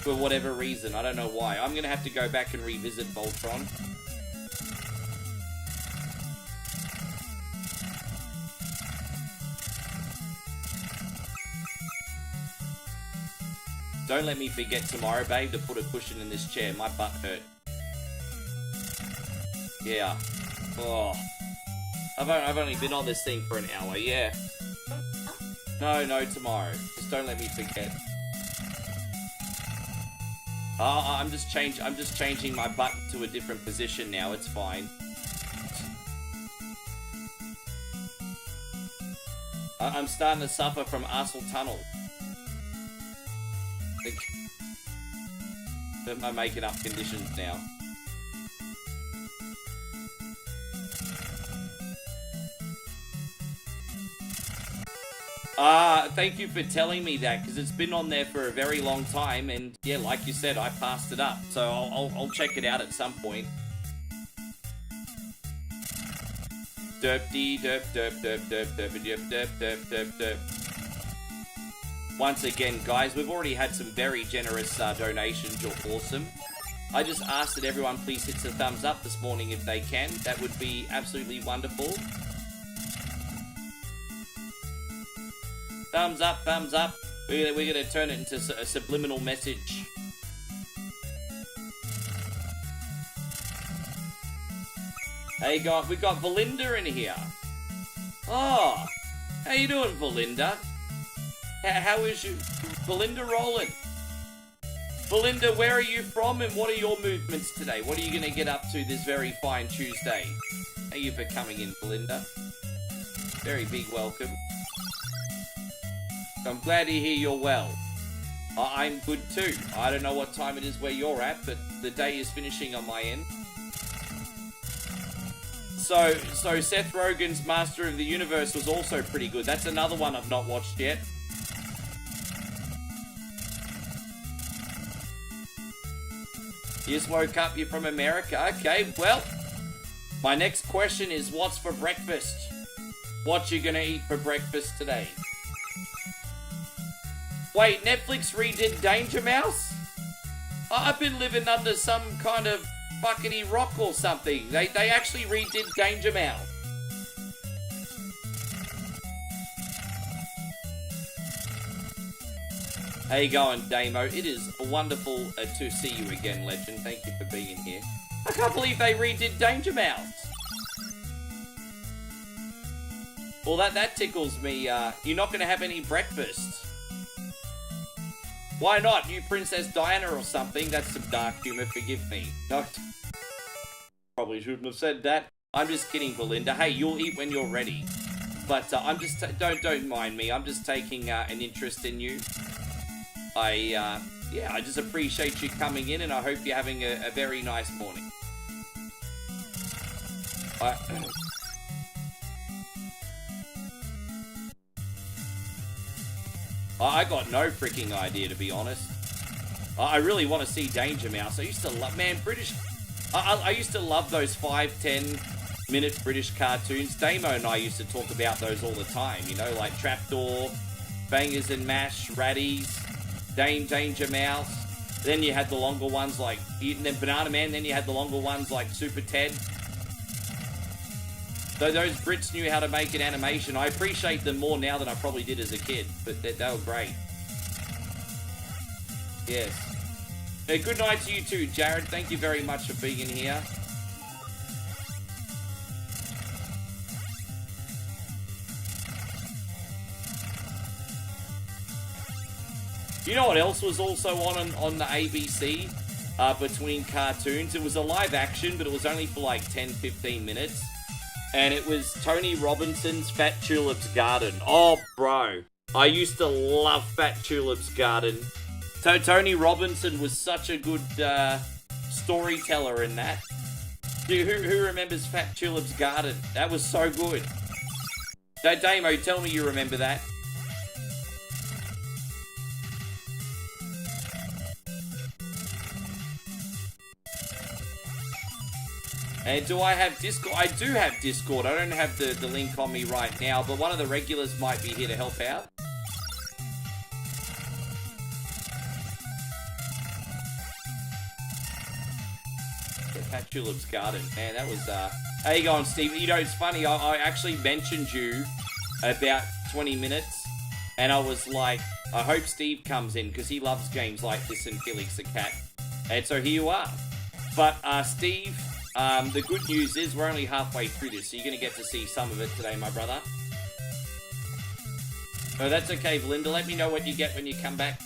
For whatever reason, I don't know why. I'm going to have to go back and revisit Voltron. Don't let me forget tomorrow, babe, to put a cushion in this chair. My butt hurt. Yeah. Oh. I've only been on this thing for an hour, yeah. No, tomorrow. Just don't let me forget. I'm just changing my butt to a different position now, it's fine. I'm starting to suffer from arsehole tunnel. Am I making up conditions now? Thank you for telling me that, because it's been on there for a very long time, and yeah, like you said, I passed it up, so I'll check it out at some point. Derp dee derp derp derp derp derp derp derp derp derp derp. Once again, guys, we've already had some very generous donations. You're awesome. I just asked that everyone please hit some thumbs up this morning if they can. That would be absolutely wonderful. Thumbs up, thumbs up. We're gonna turn it into a subliminal message. Hey, we got Valinda in here. Oh, how you doing, Valinda? How is you, Valinda rolling? Valinda, where are you from and what are your movements today? What are you going to get up to this very fine Tuesday? Thank you for coming in, Valinda. Very big welcome. I'm glad to hear you're well. I'm good too. I don't know what time it is where you're at, but the day is finishing on my end. So Seth Rogen's Master of the Universe was also pretty good. That's another one I've not watched yet. You just woke up, you're from America. Okay, well, my next question is, what's for breakfast? What you gonna eat for breakfast today? Wait, Netflix redid Danger Mouse? I've been living under some kind of fuckity rock or something. They actually redid Danger Mouse. How you going, Damo? It is wonderful to see you again, legend. Thank you for being here. I can't believe they redid Danger Mouse. Well, that tickles me. You're not going to have any breakfast. Why not? You Princess Diana or something? That's some dark humor, forgive me. No, probably shouldn't have said that. I'm just kidding, Belinda. Hey, you'll eat when you're ready. But I'm just, don't mind me. I'm just taking an interest in you. I just appreciate you coming in, and I hope you're having a very nice morning. I got no freaking idea, to be honest. I really want to see Danger Mouse. I used to love, man, I used to love those 5-10-minute British cartoons. Damo and I used to talk about those all the time, you know, like Trapdoor, Bangers and Mash, Raddies, Danger Mouse. Then you had the longer ones like, and then Banana Man, then you had the longer ones like Super Ted. So those Brits knew how to make an animation. I appreciate them more now than I probably did as a kid, but they were great. Yes. Good night to you too, Jared. Thank you very much for being in here. You know what else was also on the ABC between cartoons? It was a live action, but it was only for like 10-15 minutes. And it was Tony Robinson's Fat Tulip's Garden. Oh, bro. I used to love Fat Tulip's Garden. So Tony Robinson was such a good storyteller in that. Dude, who remembers Fat Tulip's Garden? That was so good. So Damo, tell me you remember that. And do I have Discord? I do have Discord. I don't have the link on me right now, but one of the regulars might be here to help out. Fat Tulip's Garden. Man, that was, how you going, Steve? You know, it's funny, I actually mentioned you about 20 minutes, and I was like, I hope Steve comes in, because he loves games like this and Felix the Cat. And so here you are. But, Steve, the good news is we're only halfway through this, so you're going to get to see some of it today, my brother. Oh, that's okay, Belinda. Let me know what you get when you come back.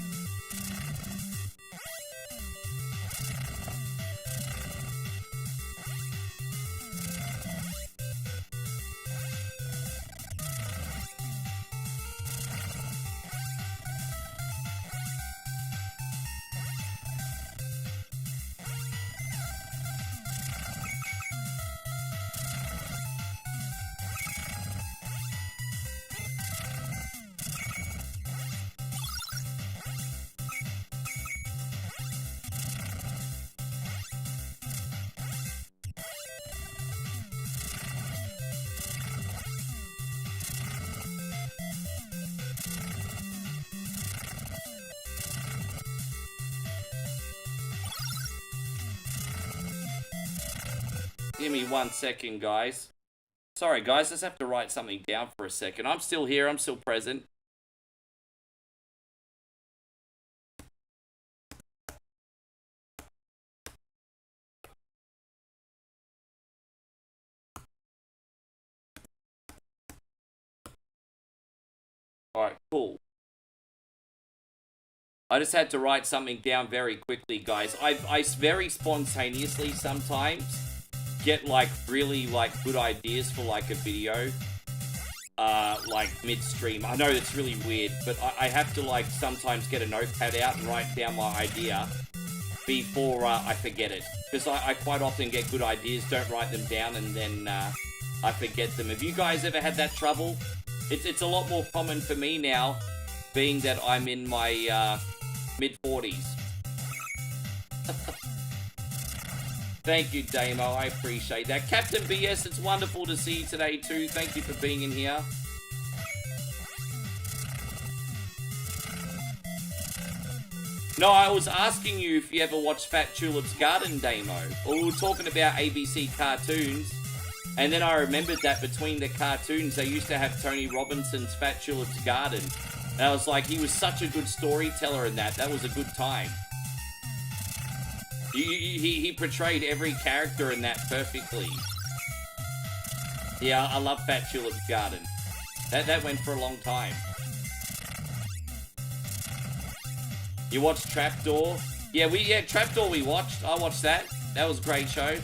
Give me 1 second, guys. Sorry, guys, just have to write something down for a second. I'm still here. I'm still present. Alright, cool. I just had to write something down very quickly, guys. I very spontaneously sometimes get like really like good ideas for like a video like midstream. I know that's really weird, but I have to like sometimes get a notepad out and write down my idea before I forget it, because I quite often get good ideas, don't write them down, and then I forget them. Have you guys ever had that trouble? It's a lot more common for me now, being that I'm in my mid-40s. Thank you, Damo. I appreciate that. Captain BS, it's wonderful to see you today, too. Thank you for being in here. No, I was asking you if you ever watched Fat Tulip's Garden, Damo. Or we were talking about ABC cartoons. And then I remembered that between the cartoons, they used to have Tony Robinson's Fat Tulip's Garden. And I was like, he was such a good storyteller in that. That was a good time. He portrayed every character in that perfectly. Yeah, I love Fat Tulip's Garden. That went for a long time. You watched Trapdoor? Yeah, Trapdoor we watched. I watched that. That was a great show.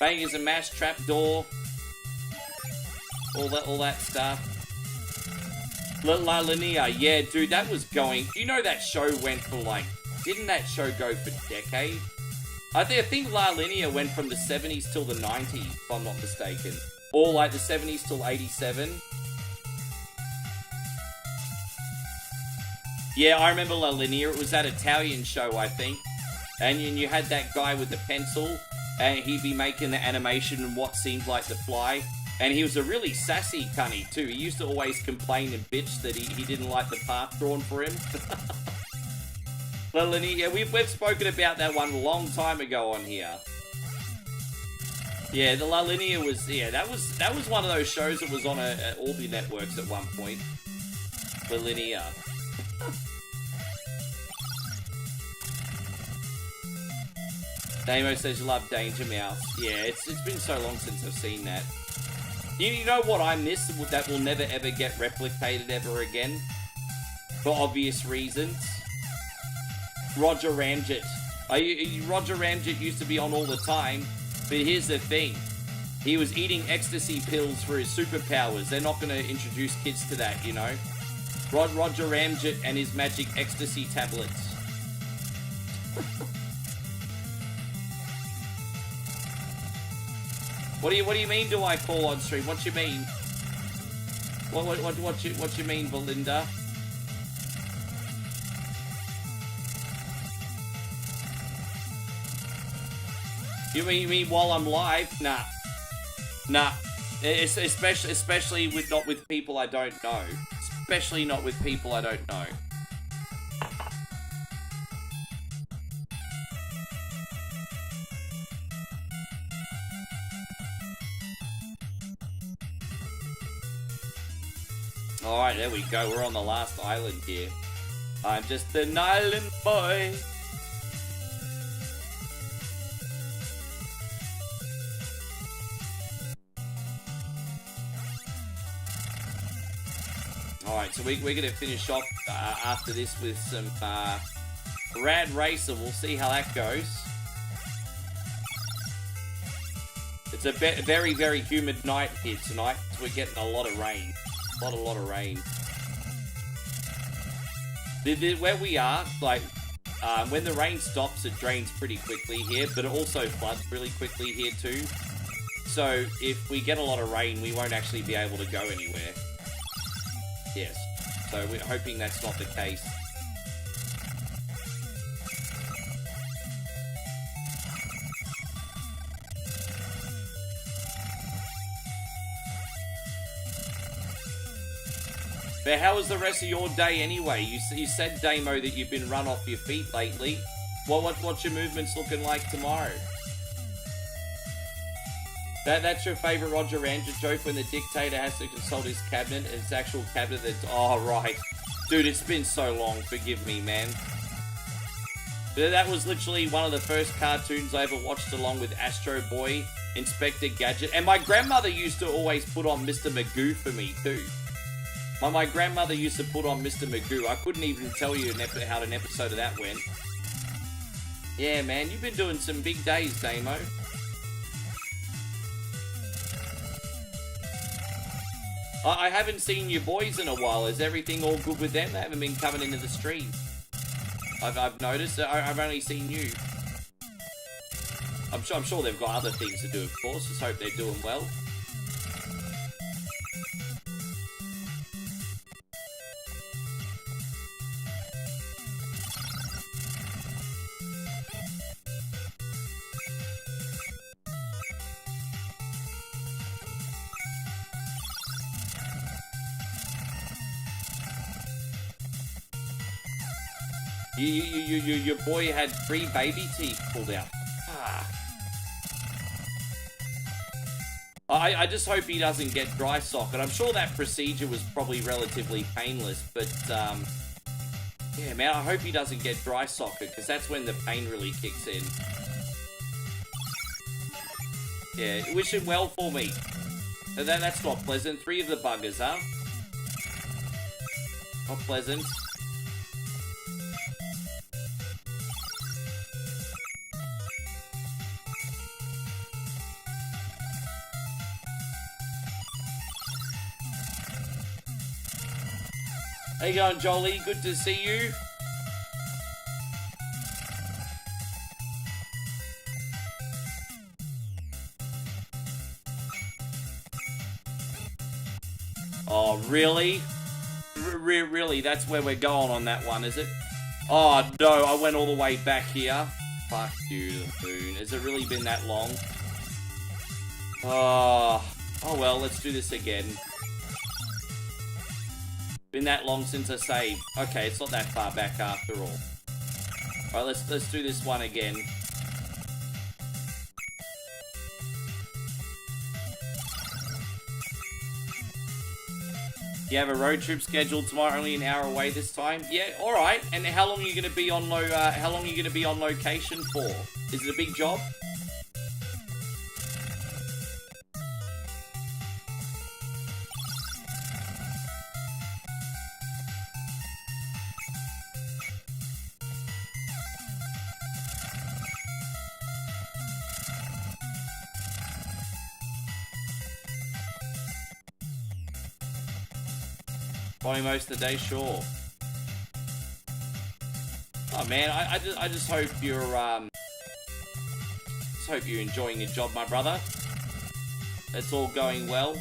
Bangers and Mash, Trapdoor. All that stuff. La Linear, yeah, dude, that was going... You know that show went for like... Didn't that show go for decades? I think La Linear went from the 70s till the 90s, if I'm not mistaken. Or like the 70s till 87. Yeah, I remember La Linear. It was that Italian show, I think. And you had that guy with the pencil. and he'd be making the animation in what seemed like the fly. And he was a really sassy cunny too. He used to always complain and bitch that he didn't like the path drawn for him. La Linea, yeah, we've spoken about that one a long time ago on here. Yeah, the La Linea was, yeah, that was one of those shows that was on all the networks at one point. La Linea. Damo says you love Danger Mouse. Yeah, it's been so long since I've seen that. You know what I miss that will never ever get replicated ever again? For obvious reasons. Roger Ramjet. Roger Ramjet used to be on all the time, but here's the thing. He was eating ecstasy pills for his superpowers. They're not going to introduce kids to that, you know? Roger Ramjet and his magic ecstasy tablets. What do you mean? Do I call on stream? What you mean? What you mean, Belinda? You mean while I'm live? Nah. Especially not with people I don't know. Especially not with people I don't know. Alright, there we go. We're on the last island here. I'm just an island boy. Alright, so we're going to finish off after this with some Rad Racer. We'll see how that goes. It's a very, very humid night here tonight. So we're getting a lot of rain. A lot of rain. Where we are, like, when the rain stops, it drains pretty quickly here, but it also floods really quickly here too. So if we get a lot of rain, we won't actually be able to go anywhere. Yes. So we're hoping that's not the case. But how was the rest of your day anyway? You said, Damo, that you've been run off your feet lately. What's your movements looking like tomorrow? That's your favourite Roger Ramjet joke when the dictator has to consult his cabinet and his actual cabinet that's... Oh, right. Dude, it's been so long. Forgive me, man. But that was literally one of the first cartoons I ever watched along with Astro Boy, Inspector Gadget. And my grandmother used to always put on Mr. Magoo for me, too. My grandmother used to put on Mr. Magoo. I couldn't even tell you how an episode of that went. Yeah, man, you've been doing some big days, Damo. I haven't seen your boys in a while. Is everything all good with them? They haven't been coming into the stream. I've noticed. I've only seen you. I'm sure they've got other things to do, of course. Just hope they're doing well. Your boy had 3 baby teeth pulled out. I just hope he doesn't get dry socket. I'm sure that procedure was probably relatively painless, but yeah, man, I hope he doesn't get dry socket because that's when the pain really kicks in. Yeah, wish him well for me. That's not pleasant. 3 of the buggers, huh? Not pleasant. How you going, Jolie? Good to see you. Oh, really? Really? That's where we're going on that one, is it? Oh, no, I went all the way back here. Fuck you, the moon. Has it really been that long? Oh well, let's do this again. Been that long since I saved. Okay, it's not that far back after all. Alright, let's do this one again. You have a road trip scheduled tomorrow, only an hour away this time? Yeah, alright. And how long are you gonna be on how long are you gonna be on location for? Is it a big job? Probably most of the day, sure. Oh man, I just hope you're enjoying your job, my brother. It's all going well.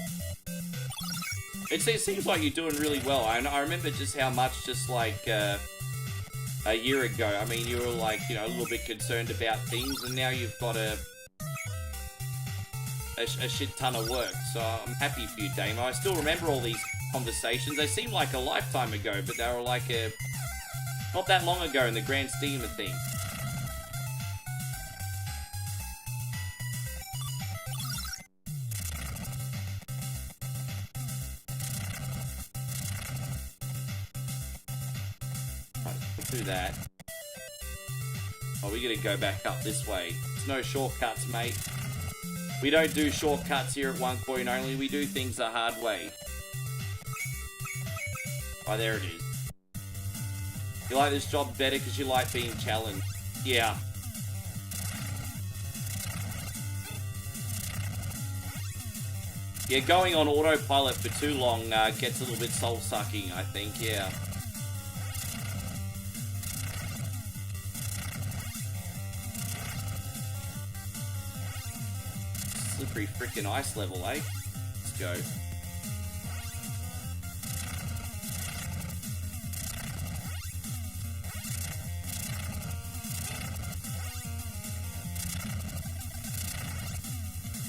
It seems like you're doing really well. I remember just how much just like a year ago. I mean, you were like, you know, a little bit concerned about things, and now you've got a shit ton of work. So I'm happy for you, Damo. I still remember all these conversations. They seem like a lifetime ago, but they were like not that long ago in the grand scheme of things. Right, let's do that. Oh, we gotta go back up this way. There's no shortcuts, mate. We don't do shortcuts here at One Coin Only. We do things the hard way. Oh, there it is. You like this job better because you like being challenged. Yeah. Yeah, going on autopilot for too long gets a little bit soul-sucking, I think, yeah. Slippery freaking ice level, eh? Let's go.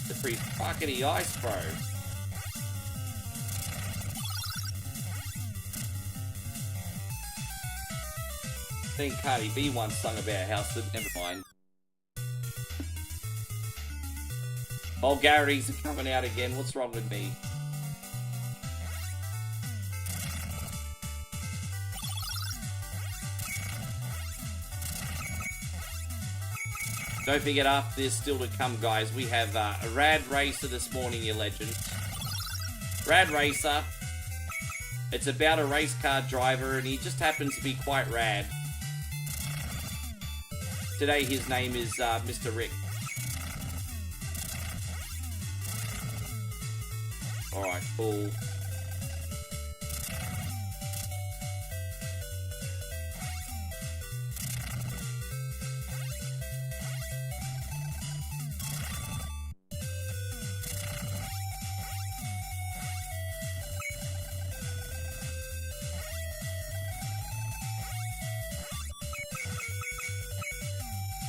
Slippery fuckity ice, bro. I think Cardi B once sung about how slip. Never mind. Vulgarities are coming out again. What's wrong with me? Don't forget, after this, still to come, guys, we have a Rad Racer this morning, you legends. Rad Racer. It's about a race car driver, and he just happens to be quite rad. Today, his name is Mr. Rick. Alright, cool.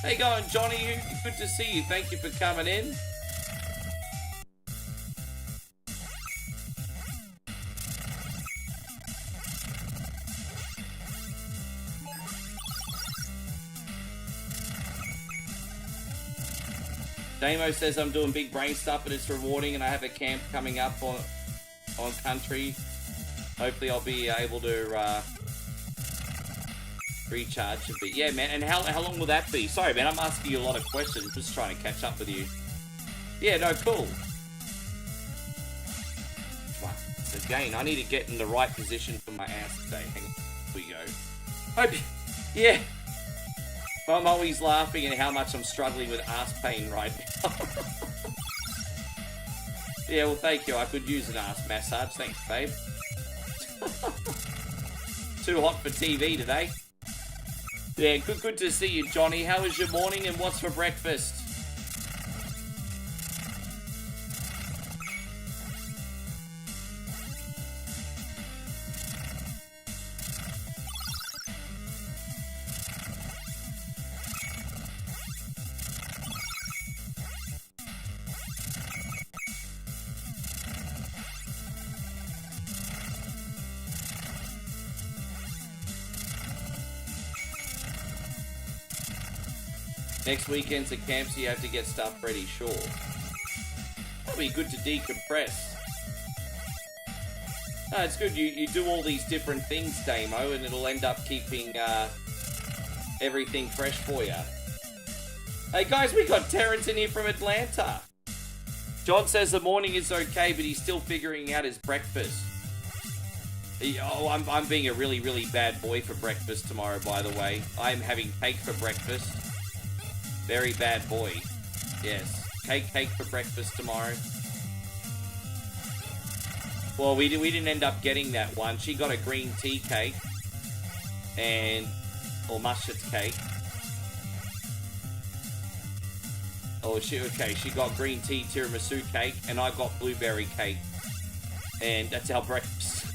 How you going, Johnny? Good to see you. Thank you for coming in. Damo says I'm doing big brain stuff, but it's rewarding, and I have a camp coming up on country. Hopefully I'll be able to recharge a bit. Yeah, man, and how long will that be? Sorry, man, I'm asking you a lot of questions. Just trying to catch up with you. Yeah, no, cool. Right, so again, I need to get in the right position for my ass today. Hang on, here we go. Hope you, yeah. I'm always laughing at how much I'm struggling with ass pain right now. Yeah, well, thank you. I could use an ass massage. Thanks, babe. Too hot for TV today. Yeah, good to see you, Johnny. How was your morning and what's for breakfast? Next weekend's a camp, so you have to get stuff ready, sure. That'll be good to decompress. No, it's good. You do all these different things, Damo, and it'll end up keeping everything fresh for you. Hey, guys, we got Terrence in here from Atlanta. John says the morning is okay, but he's still figuring out his breakfast. I'm being a really, really bad boy for breakfast tomorrow, by the way. I'm having cake for breakfast. Very bad boy. Yes. Cake for breakfast tomorrow. Well, we didn't end up getting that one. She got a green tea cake. Or mustard cake. Oh, she got green tea tiramisu cake, and I got blueberry cake. And that's our breakfast.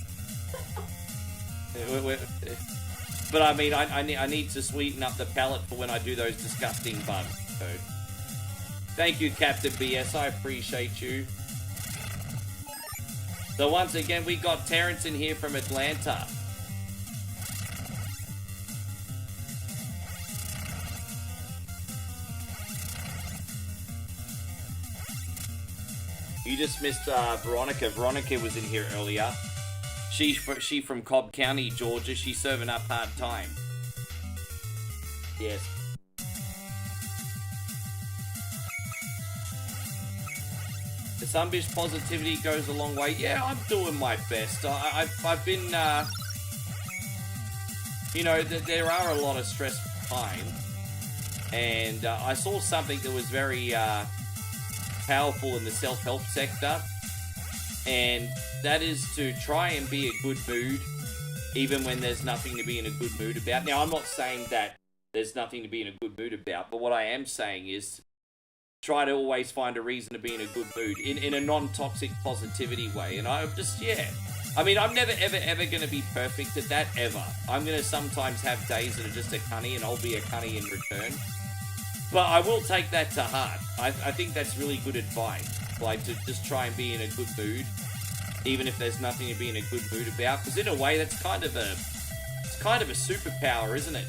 But I mean, I need to sweeten up the palate for when I do those disgusting buns. So, thank you, Captain BS. I appreciate you. So once again, we got Terrence in here from Atlanta. You just missed Veronica. Veronica was in here earlier. She from Cobb County, Georgia. She's serving up hard time. Yes. The Sunbish positivity goes a long way. Yeah, I'm doing my best. I've been, you know, there are a lot of stressful times. And I saw something that was very powerful in the self-help sector. And that is to try and be a good mood, even when there's nothing to be in a good mood about. Now, I'm not saying that there's nothing to be in a good mood about, but what I am saying is try to always find a reason to be in a good mood, in a non-toxic positivity way. And I'm just, yeah. I mean, I'm never, ever going to be perfect at that, ever. I'm going to sometimes have days that are just a cunny, and I'll be a cunny in return. But I will take that to heart. I think that's really good advice. Like, to just try and be in a good mood, even if there's nothing to be in a good mood about. Because in a way, that's kind of a superpower, isn't it?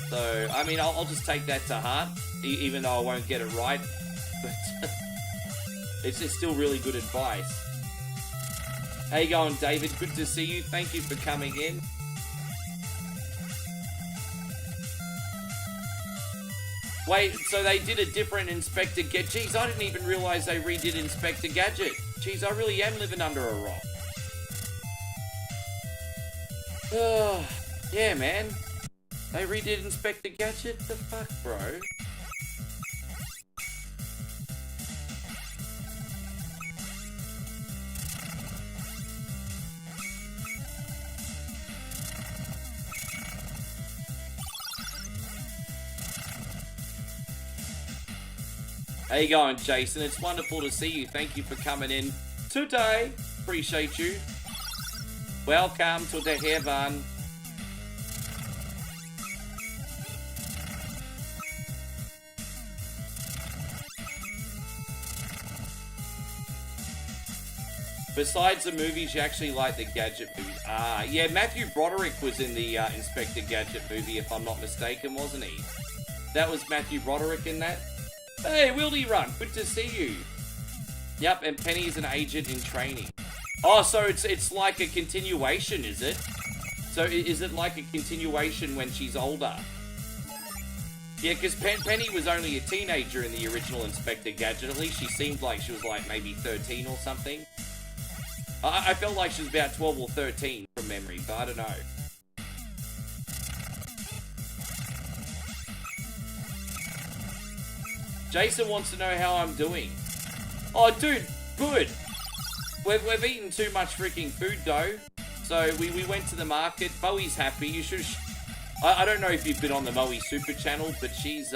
So, I mean, I'll just take that to heart, even though I won't get it right. But it's still really good advice. How you going, David? Good to see you. Thank you for coming in. Wait, so they did a different Inspector Gadget. Jeez, I didn't even realize they redid Inspector Gadget. Jeez, I really am living under a rock. Yeah, man. They redid Inspector Gadget? The fuck, bro? How you going, Jason? It's wonderful to see you. Thank you for coming in today. Appreciate you. Welcome to the heaven. Besides the movies, you actually like the Gadget movies. Ah, yeah, Matthew Broderick was in the Inspector Gadget movie, if I'm not mistaken, wasn't he? That was Matthew Broderick in that? Hey, Wildy Run, good to see you. Yep, and Penny's an agent in training. Oh, so it's like a continuation, is it? So is it like a continuation when she's older? Yeah, because Penny was only a teenager in the original Inspector Gadget. At least she seemed like she was like maybe 13 or something. I felt like she was about 12 or 13 from memory, but I don't know. Jason wants to know how I'm doing. Oh, dude, good. We've eaten too much freaking food, though. So we went to the market. Mowie's happy. You should. I don't know if you've been on the Moe Super channel, but she's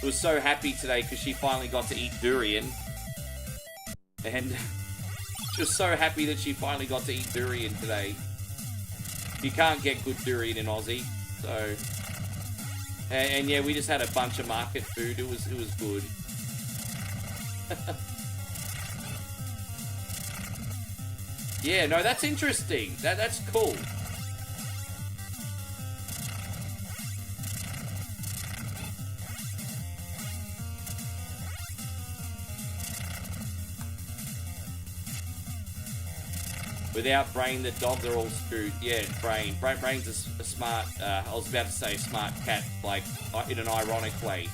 was so happy today because she finally got to eat durian, and she was so happy that she finally got to eat durian today. You can't get good durian in Aussie, so. And yeah, we just had a bunch of market food. It was good. Yeah, no, that's interesting. That's cool. Without Brain the dog, they're all screwed. Yeah, Brain. Brain's a smart, I was about to say smart cat, like, in an ironic way.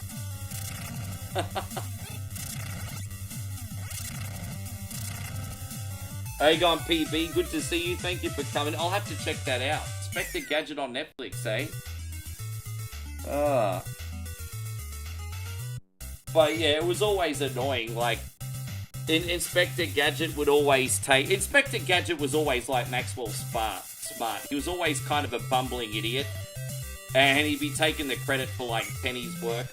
How you going, PB? Good to see you. Thank you for coming. I'll have to check that out. Inspector Gadget on Netflix, eh? But yeah, it was always annoying. Like, Inspector Gadget would always take... Inspector Gadget was always like Maxwell smart. He was always kind of a bumbling idiot. And he'd be taking the credit for, like, Penny's work.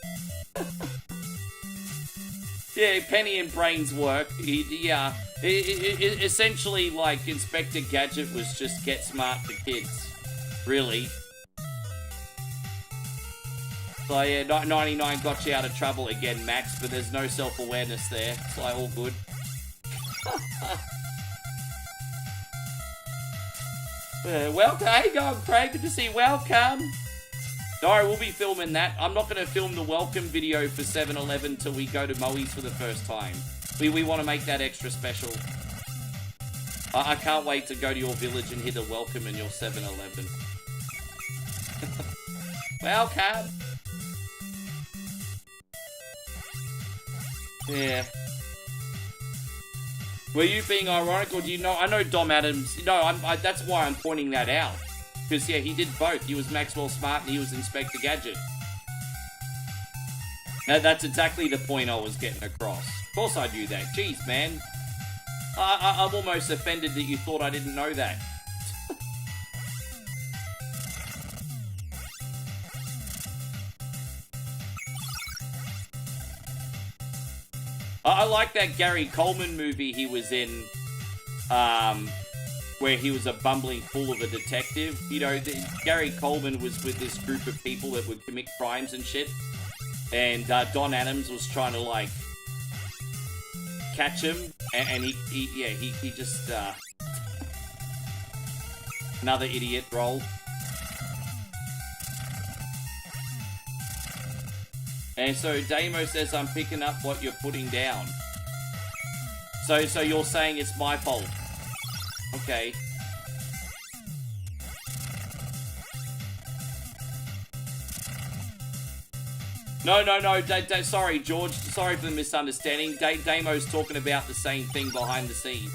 Yeah, Penny and Brain's work. Essentially, like, Inspector Gadget was just get smart for kids. Really. So yeah, 99 got you out of trouble again, Max, but there's no self-awareness there. It's like all good. Welcome. How you going, Craig? Good to see you. Welcome. No, we'll be filming that. I'm not going to film the welcome video for 7-Eleven till we go to Moe's for the first time. We want to make that extra special. I can't wait to go to your village and hit a welcome in your 7-Eleven. Welcome. Yeah. Were you being ironic, or do you know? I know Dom Adams. No, that's why I'm pointing that out. Because, yeah, he did both. He was Maxwell Smart and he was Inspector Gadget. Now, that's exactly the point I was getting across. Of course I knew that. Jeez, man. I'm almost offended that you thought I didn't know that. I like that Gary Coleman movie he was in, where he was a bumbling fool of a detective. You know, Gary Coleman was with this group of people that would commit crimes and shit. And Don Adams was trying to, like, catch him. And he just, another idiot role. And so Damo says, I'm picking up what you're putting down. So you're saying it's my fault. Okay. No. Sorry, George. Sorry for the misunderstanding. Damo's talking about the same thing behind the scenes.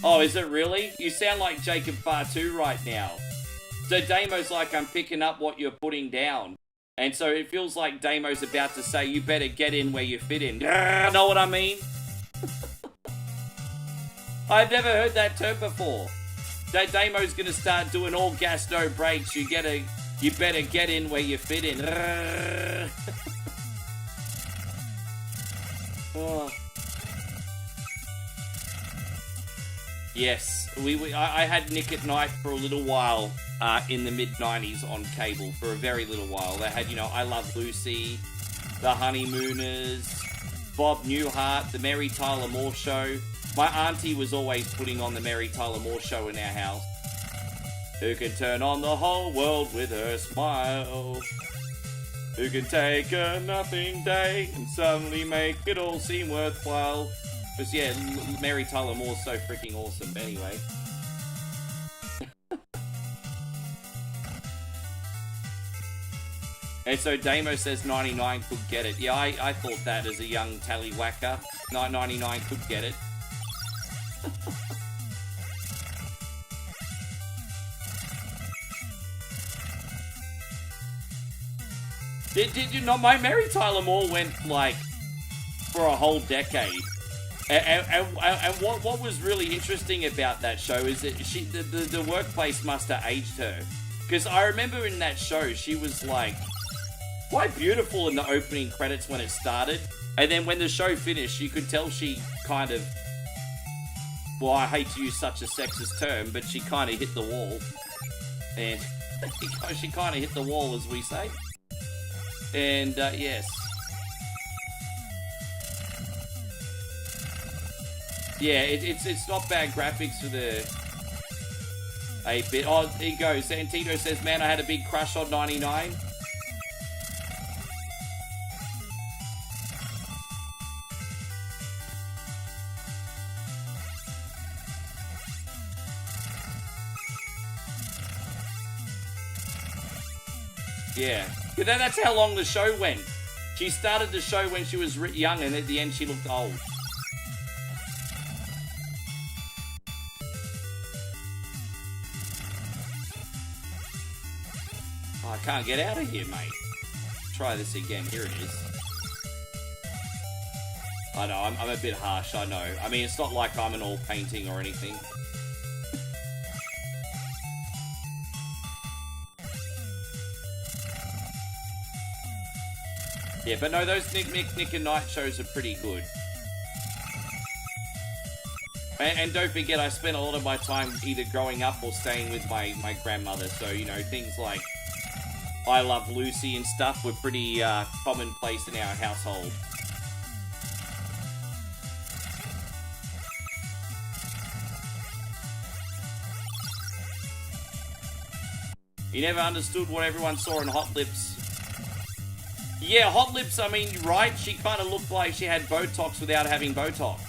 Oh, is it really? You sound like Jacob Fatu right now. So Damo's like, I'm picking up what you're putting down. And so it feels like Damo's about to say, you better get in where you fit in. Know what I mean? I've never heard that term before. Damo's gonna start doing all gas, no brakes. You better get in where you fit in. Oh. Yes, I had Nick at Night for a little while. In the mid-90s on cable for a very little while. They had, you know, I Love Lucy, The Honeymooners, Bob Newhart, The Mary Tyler Moore Show. My auntie was always putting on The Mary Tyler Moore Show in our house. Who can turn on the whole world with her smile? Who can take a nothing day and suddenly make it all seem worthwhile? Because, yeah, Mary Tyler Moore's so freaking awesome. Anyway. And so Damo says 99 could get it. Yeah, I thought that as a young tallywhacker. 99 could get it. Did you know my Mary Tyler Moore went like for a whole decade? And what was really interesting about that show is that the workplace must have aged her. Because I remember in that show she was like quite beautiful in the opening credits when it started. And then when the show finished, you could tell she kind of... Well, I hate to use such a sexist term, but she kind of hit the wall. And she kind of hit the wall, as we say. And, yes. Yeah, it's not bad graphics for the 8-bit. Oh, here you go. Santino says, man, I had a big crush on 99. Yeah. That's how long the show went. She started the show when she was young, and at the end she looked old. Oh, I can't get out of here, mate. Try this again. Here it is. I know, I'm a bit harsh, I know. I mean, it's not like I'm an all painting or anything. Yeah, but no, those Nick and Night shows are pretty good. And don't forget, I spent a lot of my time either growing up or staying with my grandmother. So, you know, things like I Love Lucy and stuff were pretty commonplace in our household. You never understood what everyone saw in Hot Lips. Yeah, Hot Lips, I mean, right? She kind of looked like she had Botox without having Botox.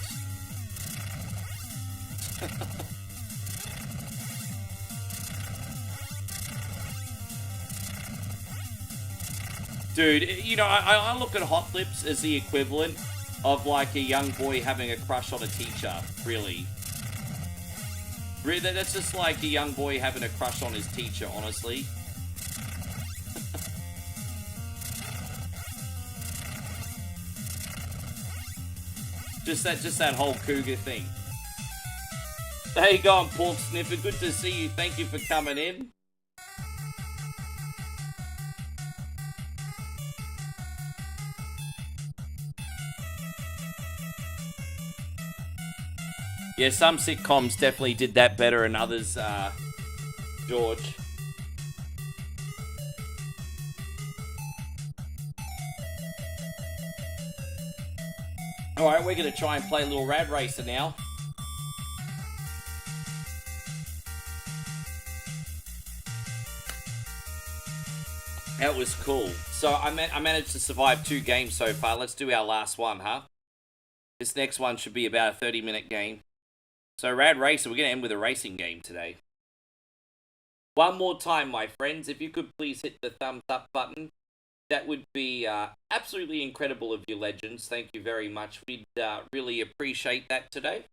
Dude, you know, I look at Hot Lips as the equivalent of like a young boy having a crush on a teacher, really. That's just like a young boy having a crush on his teacher, honestly. Just that whole cougar thing. How you going, Pork Sniffer? Good to see you. Thank you for coming in. Yeah, some sitcoms definitely did that better than others, George. Alright, we're going to try and play a little Rad Racer now. That was cool. So I managed to survive 2 games so far. Let's do our last one, huh? This next one should be about a 30-minute game. So Rad Racer, we're going to end with a racing game today. One more time, my friends, if you could please hit the thumbs up button. That would be absolutely incredible of you, legends. Thank you very much. We'd really appreciate that today.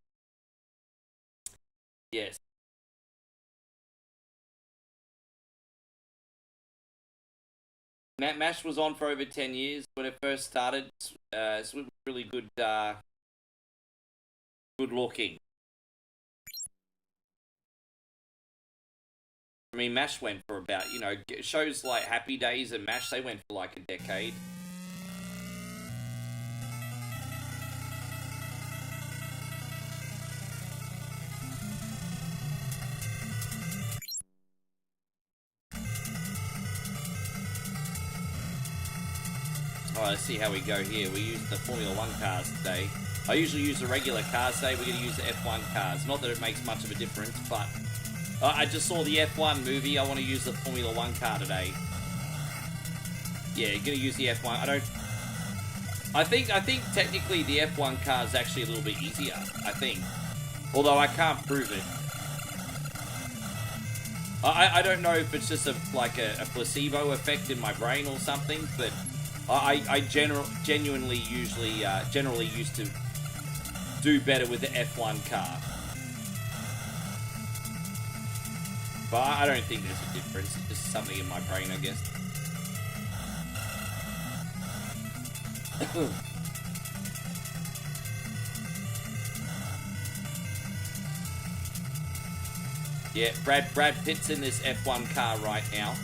Yes. MASH was on for over 10 years when it first started. It's really good, good looking. I mean, MASH went for about, you know, shows like Happy Days and MASH, they went for like a decade. Alright, let's see how we go here. We use the Formula 1 cars today. I usually use the regular cars today. We're going to use the F1 cars. Not that it makes much of a difference, but I just saw the F1 movie. I want to use the Formula 1 car today. Yeah, going to use the F1. I think technically the F1 car is actually a little bit easier. I think, although I can't prove it. I don't know if it's just like a placebo effect in my brain or something, but I generally used to do better with the F1 car. But I don't think there's a difference. It's just something in my brain, I guess. Yeah, Brad Pitt's in this F1 car right now.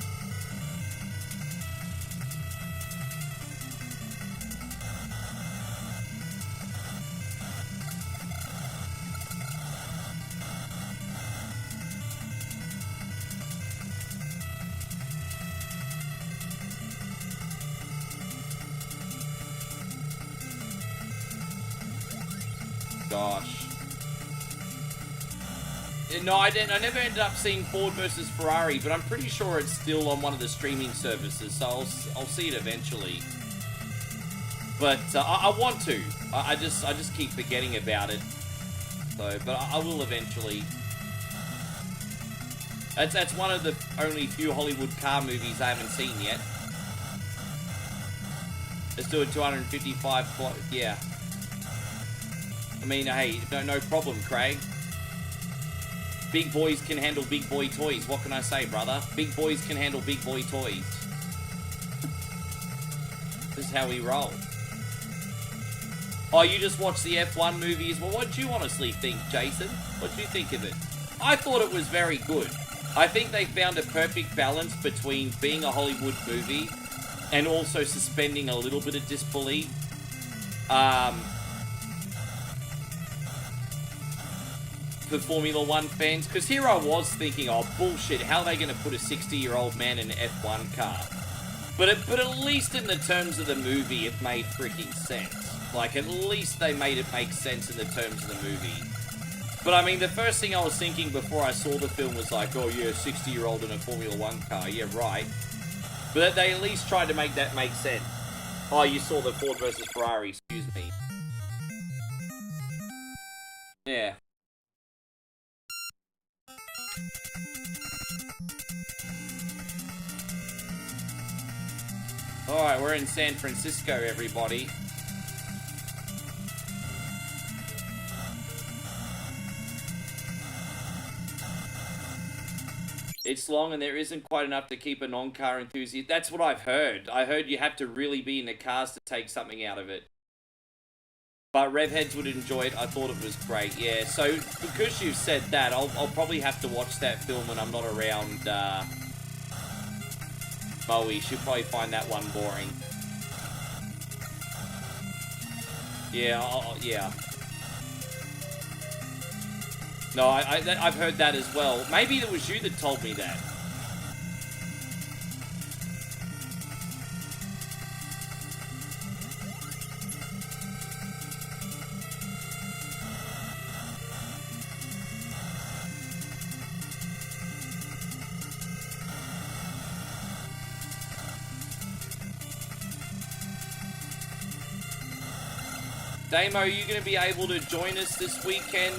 Gosh. No, I never ended up seeing Ford versus Ferrari, but I'm pretty sure it's still on one of the streaming services, so I'll see it eventually. But I want to. I just keep forgetting about it. So, but I will eventually. That's one of the only few Hollywood car movies I haven't seen yet. Let's do a 255. Yeah. I mean, hey, no problem, Craig. Big boys can handle big boy toys. What can I say, brother? Big boys can handle big boy toys. This is how we roll. Oh, you just watched the F1 movies. Well, what did you honestly think, Jason? What did you think of it? I thought it was very good. I think they found a perfect balance between being a Hollywood movie and also suspending a little bit of disbelief. For Formula One fans, because here I was thinking, oh bullshit, how are they going to put a 60-year-old man in an F1 car? But at least in the terms of the movie, it made freaking sense. Like, at least they made it make sense in the terms of the movie. But I mean, the first thing I was thinking before I saw the film was like, oh yeah, 60-year-old in a Formula One car, yeah, right. But they at least tried to make that make sense. Oh, you saw the Ford versus Ferrari, excuse me. Yeah. Alright, we're in San Francisco, everybody. It's long and there isn't quite enough to keep a non-car enthusiast. That's what I've heard. I heard you have to really be into cars to take something out of it. But Revheads would enjoy it. I thought it was great, yeah. So, because you've said that, I'll probably have to watch that film when I'm not around, Bowie. She'll probably find that one boring. Yeah, yeah. No, I've heard that as well. Maybe it was you that told me that. Damo, are you going to be able to join us this weekend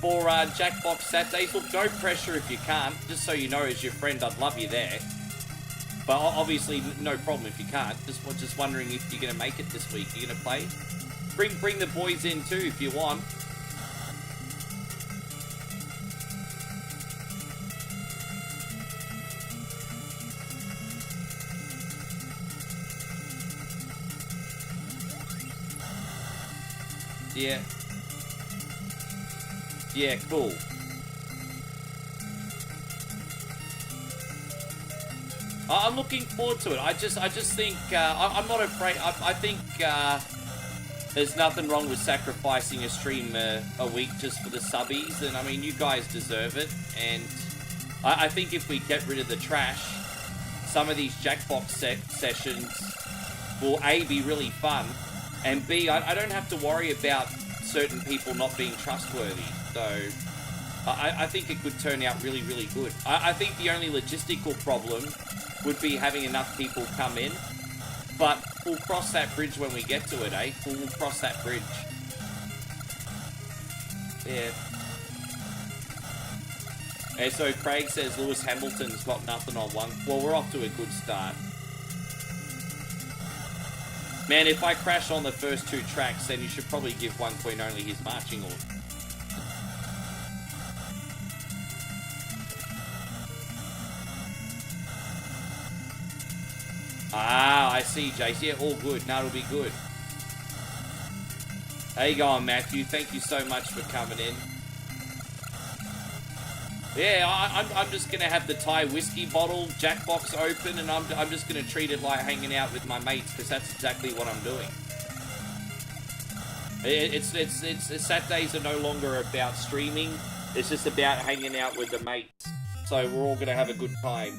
for Jackbox Saturdays? Look, no pressure if you can't. Just so you know, as your friend, I'd love you there. But obviously, no problem if you can't. Just wondering if you're going to make it this week. You're going to play? Bring the boys in too if you want. Yeah. Yeah, cool. I'm looking forward to it. I just think I'm not afraid. I think there's nothing wrong with sacrificing a stream a week just for the subbies, and I mean you guys deserve it. And I think if we get rid of the trash, some of these Jackbox sessions will A, be really fun, and B, I don't have to worry about certain people not being trustworthy. So I think it could turn out really, really good. I think the only logistical problem would be having enough people come in. But we'll cross that bridge when we get to it, eh? We'll cross that bridge. Yeah. And so Craig says Lewis Hamilton's got nothing on one. Well, we're off to a good start. Man, if I crash on the first two tracks, then you should probably give One Queen Only his marching order. Ah, I see, Jace. Yeah, all good. No, it'll be good. How you going, Matthew? Thank you so much for coming in. Yeah, I'm just going to have the Thai whiskey bottle, Jackbox open, and I'm just going to treat it like hanging out with my mates, because that's exactly what I'm doing. Saturdays are no longer about streaming. It's just about hanging out with the mates. So we're all going to have a good time.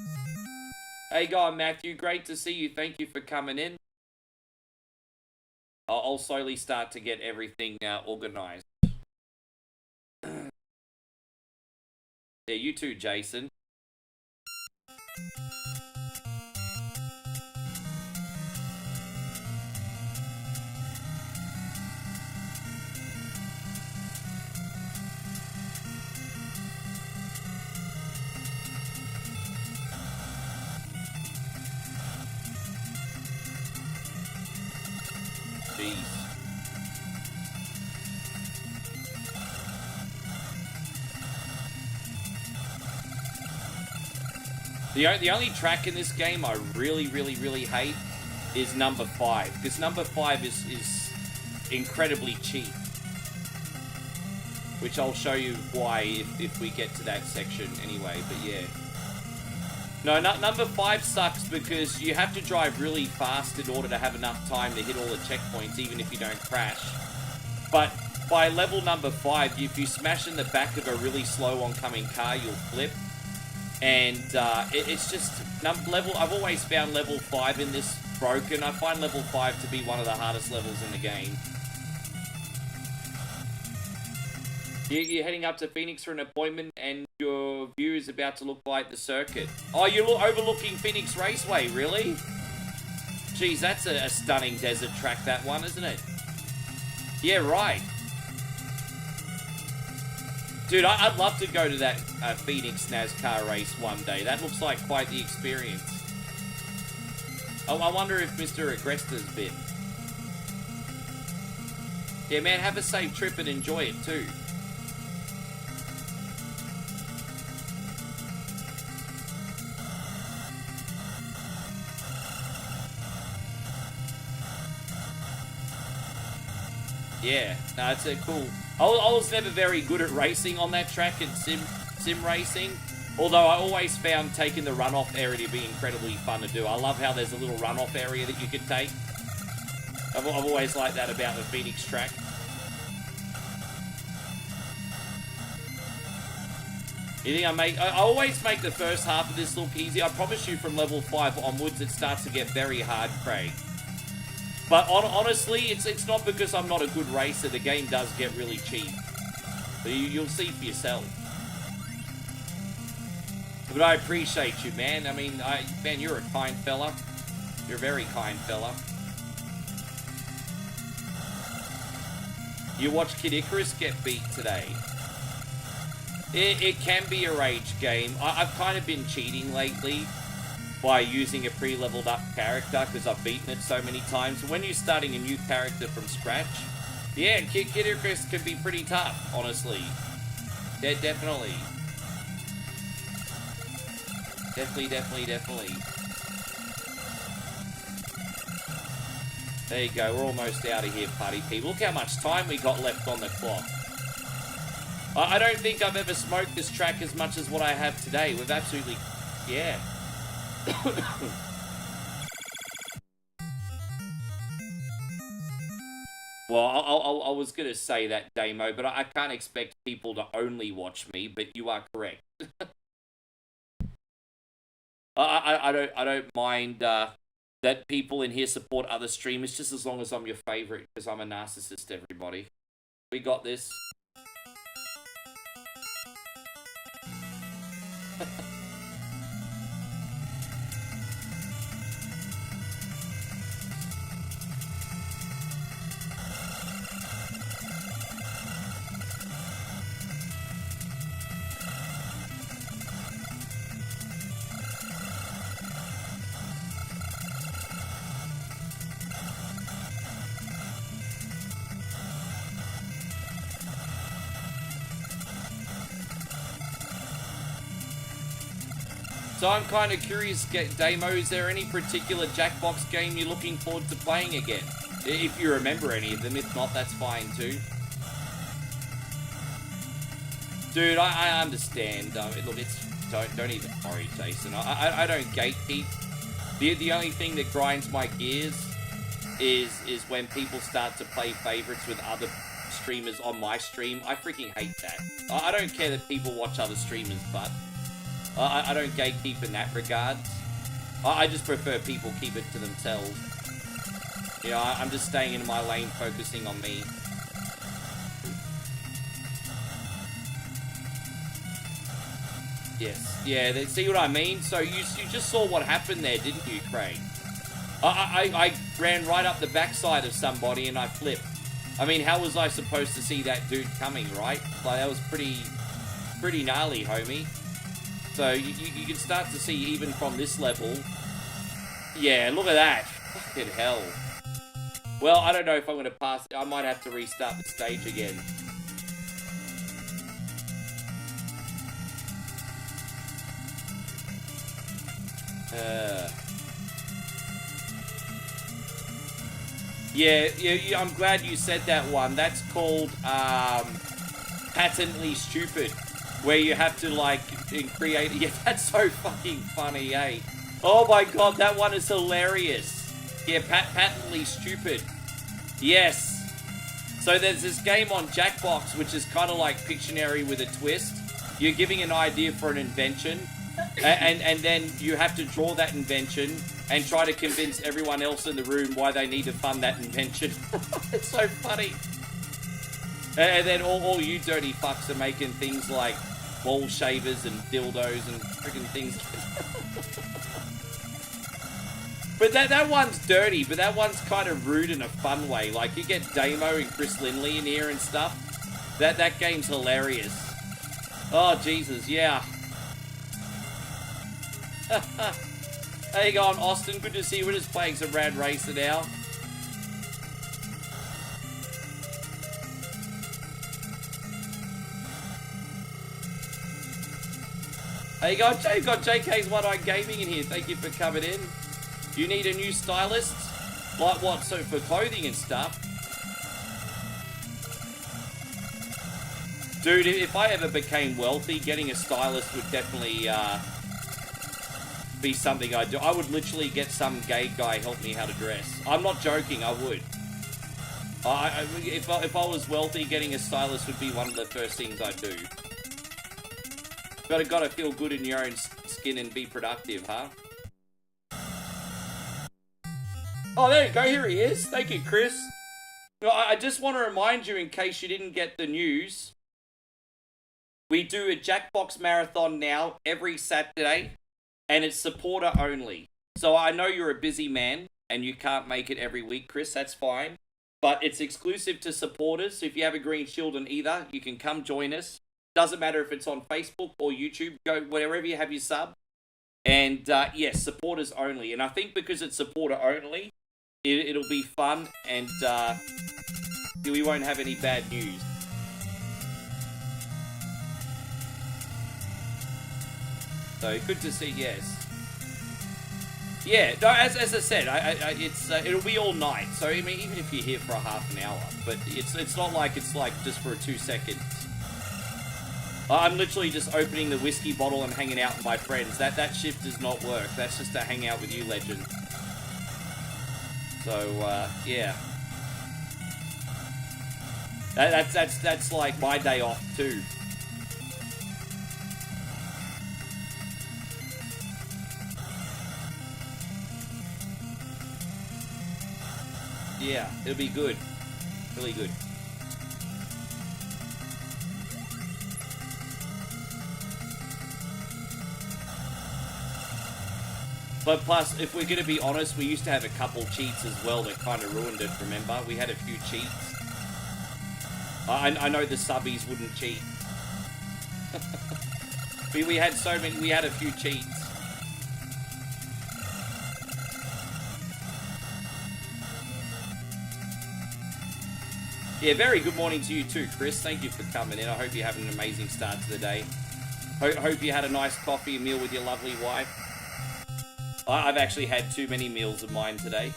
Hey, guy, Matthew, great to see you. Thank you for coming in. I'll slowly start to get everything organized. Yeah, you too, Jason. jeez. The only track in this game I really hate is number 5. Because number 5 is incredibly cheap. Which I'll show you why if we get to that section anyway, but yeah. No, number 5 sucks because you have to drive really fast in order to have enough time to hit all the checkpoints, even if you don't crash. But by level number 5, if you smash in the back of a really slow oncoming car, you'll flip. And it's just I've always found level 5 in this broken. I find level 5 to be one of the hardest levels in the game. You're heading up to Phoenix for an appointment, and your view is about to look like the circuit. Oh, you're overlooking Phoenix Raceway, really? Geez, that's a stunning desert track, that one, isn't it? Yeah, right. Dude, I'd love to go to that Phoenix NASCAR race one day. That looks like quite the experience. I wonder if Mr. Agresta's been. Yeah, man, have a safe trip and enjoy it too. Yeah, no, it's cool. I was never very good at racing on that track in sim racing, although I always found taking the runoff area to be incredibly fun to do. I love how there's a little runoff area that you can take. I've always liked that about the Phoenix track. You think I always make the first half of this look easy. I promise you from level 5 onwards it starts to get very hard, Craig. But honestly, it's not because I'm not a good racer. The game does get really cheap. But you'll see for yourself. But I appreciate you, man. I mean, man, you're a kind fella. You're a very kind fella. You watched Kid Icarus get beat today. It can be a rage game. I've kind of been cheating lately by using a pre-leveled up character because I've beaten it so many times. When you're starting a new character from scratch, yeah, Kid Icarus can be pretty tough, honestly. Yeah, definitely. Definitely. There you go, we're almost out of here, party people. Look how much time we got left on the clock. I don't think I've ever smoked this track as much as what I have today. We've absolutely... yeah. Well, I was going to say that, Damo, but I can't expect people to only watch me, but you are correct. I don't mind that people in here support other streamers, just as long as I'm your favorite, because I'm a narcissist, everybody. We got this. So I'm kind of curious, Damo, is there any particular Jackbox game you're looking forward to playing again? If you remember any of them, if not, that's fine too. Dude, I understand. Look, don't even worry, Jason. I don't gatekeep. The only thing that grinds my gears is when people start to play favorites with other streamers on my stream. I freaking hate that. I don't care that people watch other streamers, but I don't gatekeep in that regard. I just prefer people keep it to themselves. You know, I'm just staying in my lane, focusing on me. Yes. Yeah, see what I mean? So you just saw what happened there, didn't you, Craig? I ran right up the backside of somebody and I flipped. I mean, how was I supposed to see that dude coming, right? Like, that was pretty gnarly, homie. So you can start to see even from this level. Yeah, look at that. Fucking hell. Well, I don't know if I'm going to pass. I might have to restart the stage again. Yeah, I'm glad you said that one. That's called patently stupid, where you have to like create. Yeah, that's so fucking funny, eh? Oh my god, that one is hilarious. Yeah, patently stupid. Yes. So there's this game on Jackbox, which is kind of like Pictionary with a twist. You're giving an idea for an invention, and then you have to draw that invention and try to convince everyone else in the room why they need to fund that invention. It's so funny. And then all you dirty fucks are making things like ball shavers and dildos and freaking things. But that one's dirty, but that one's kind of rude in a fun way. Like, you get Damo and Chris Lindley in here and stuff. That game's hilarious. Oh, Jesus, yeah. How you going, Austin? Good to see you. We're just playing some Rad Racer now. How you going, Jay? You've got JK's One-Eye Gaming in here. Thank you for coming in. You need a new stylist? Like what? So for clothing and stuff? Dude, if I ever became wealthy, getting a stylist would definitely be something I'd do. I would literally get some gay guy help me how to dress. I'm not joking, I would. If I was wealthy, getting a stylist would be one of the first things I'd do. Gotta feel good in your own skin and be productive, huh? Oh, there you go. Here he is. Thank you, Chris. I just want to remind you, in case you didn't get the news, we do a Jackbox Marathon now every Saturday, and it's supporter only. So I know you're a busy man, and you can't make it every week, Chris. That's fine. But it's exclusive to supporters. So if you have a green shield on either, you can come join us. Doesn't matter if it's on Facebook or YouTube. Go wherever you have your sub. And yes, supporters only. And I think because it's supporter only, it'll be fun, and we won't have any bad news. So good to see. Yes. Yeah. No. As I said, it's it'll be all night. So I mean, even if you're here for a half an hour, but it's not like it's like just for 2 seconds. I'm literally just opening the whiskey bottle and hanging out with my friends. That shift does not work. That's just to hang out with you, legend. So, yeah. That's like my day off, too. Yeah, it'll be good. Really good. But plus, if we're going to be honest, we used to have a couple cheats as well that kind of ruined it, remember? We had a few cheats. I know the subbies wouldn't cheat. we had so many, we had a few cheats. Yeah, very good morning to you too, Chris. Thank you for coming in. I hope you're having an amazing start to the day. Hope you had a nice coffee meal with your lovely wife. I've actually had too many meals of mine today.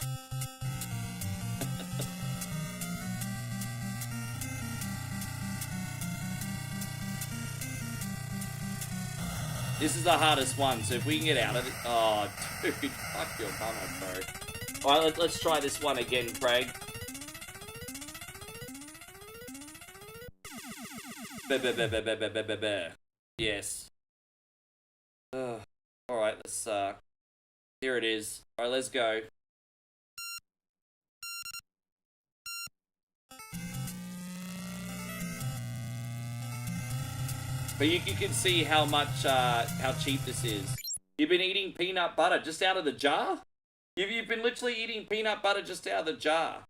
This is the hardest one, so if we can get out of it... Oh, dude, fuck your mama, bro. Alright, let's try this one again, Craig. Yes. Alright, let's, here it is. Alright, let's go. But you can see how much, how cheap this is. You've been eating peanut butter just out of the jar? You've been literally eating peanut butter just out of the jar.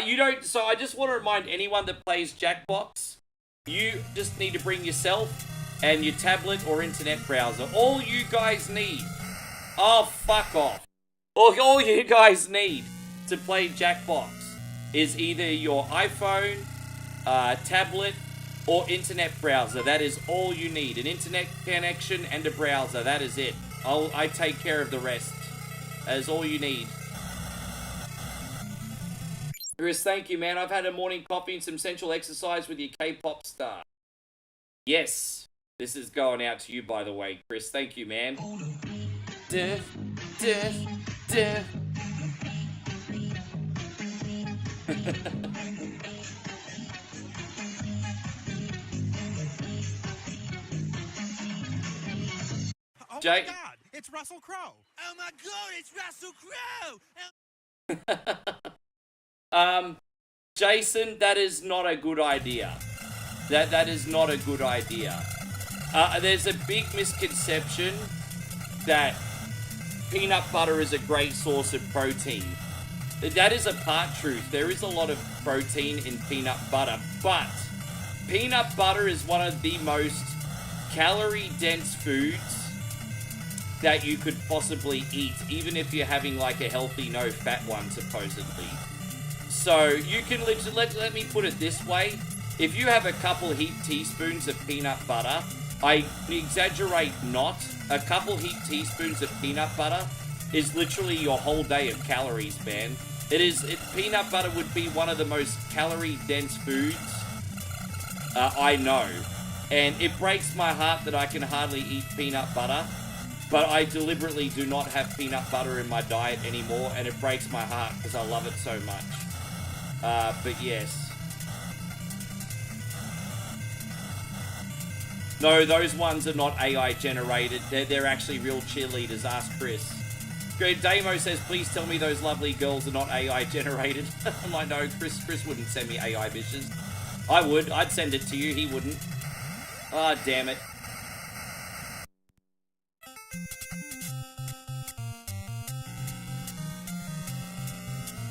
You don't, so I just want to remind anyone that plays Jackbox, you just need to bring yourself and your tablet or internet browser. All you guys need. Oh, fuck off. All you guys need to play Jackbox is either your iPhone, tablet, or internet browser. That is all you need. An internet connection and a browser. That is it. I take care of the rest. That is all you need. Chris, thank you, man. I've had a morning coffee and some sensual exercise with your K-pop star. Yes. This is going out to you, by the way, Chris. Thank you, man. Duh, duh, duh. Oh Jay- my God, it's Russell Crowe. Oh my God, it's Russell Crowe. Jason, that is not a good idea. That is not a good idea. There's a big misconception that peanut butter is a great source of protein. That is a part truth. There is a lot of protein in peanut butter, but peanut butter is one of the most calorie-dense foods that you could possibly eat, even if you're having like a healthy, no-fat one, supposedly. So you can literally, let me put it this way. If you have a couple heaped teaspoons of peanut butter, I exaggerate not, a couple heaped teaspoons of peanut butter is literally your whole day of calories, man. Peanut butter would be one of the most calorie-dense foods I know. And it breaks my heart that I can hardly eat peanut butter, but I deliberately do not have peanut butter in my diet anymore, and it breaks my heart because I love it so much. But yes. No, those ones are not AI generated. They're actually real cheerleaders. Ask Chris. Damo says, please tell me those lovely girls are not AI generated. I'm like, no, Chris wouldn't send me AI bitches. I would. I'd send it to you. He wouldn't. Ah, damn it.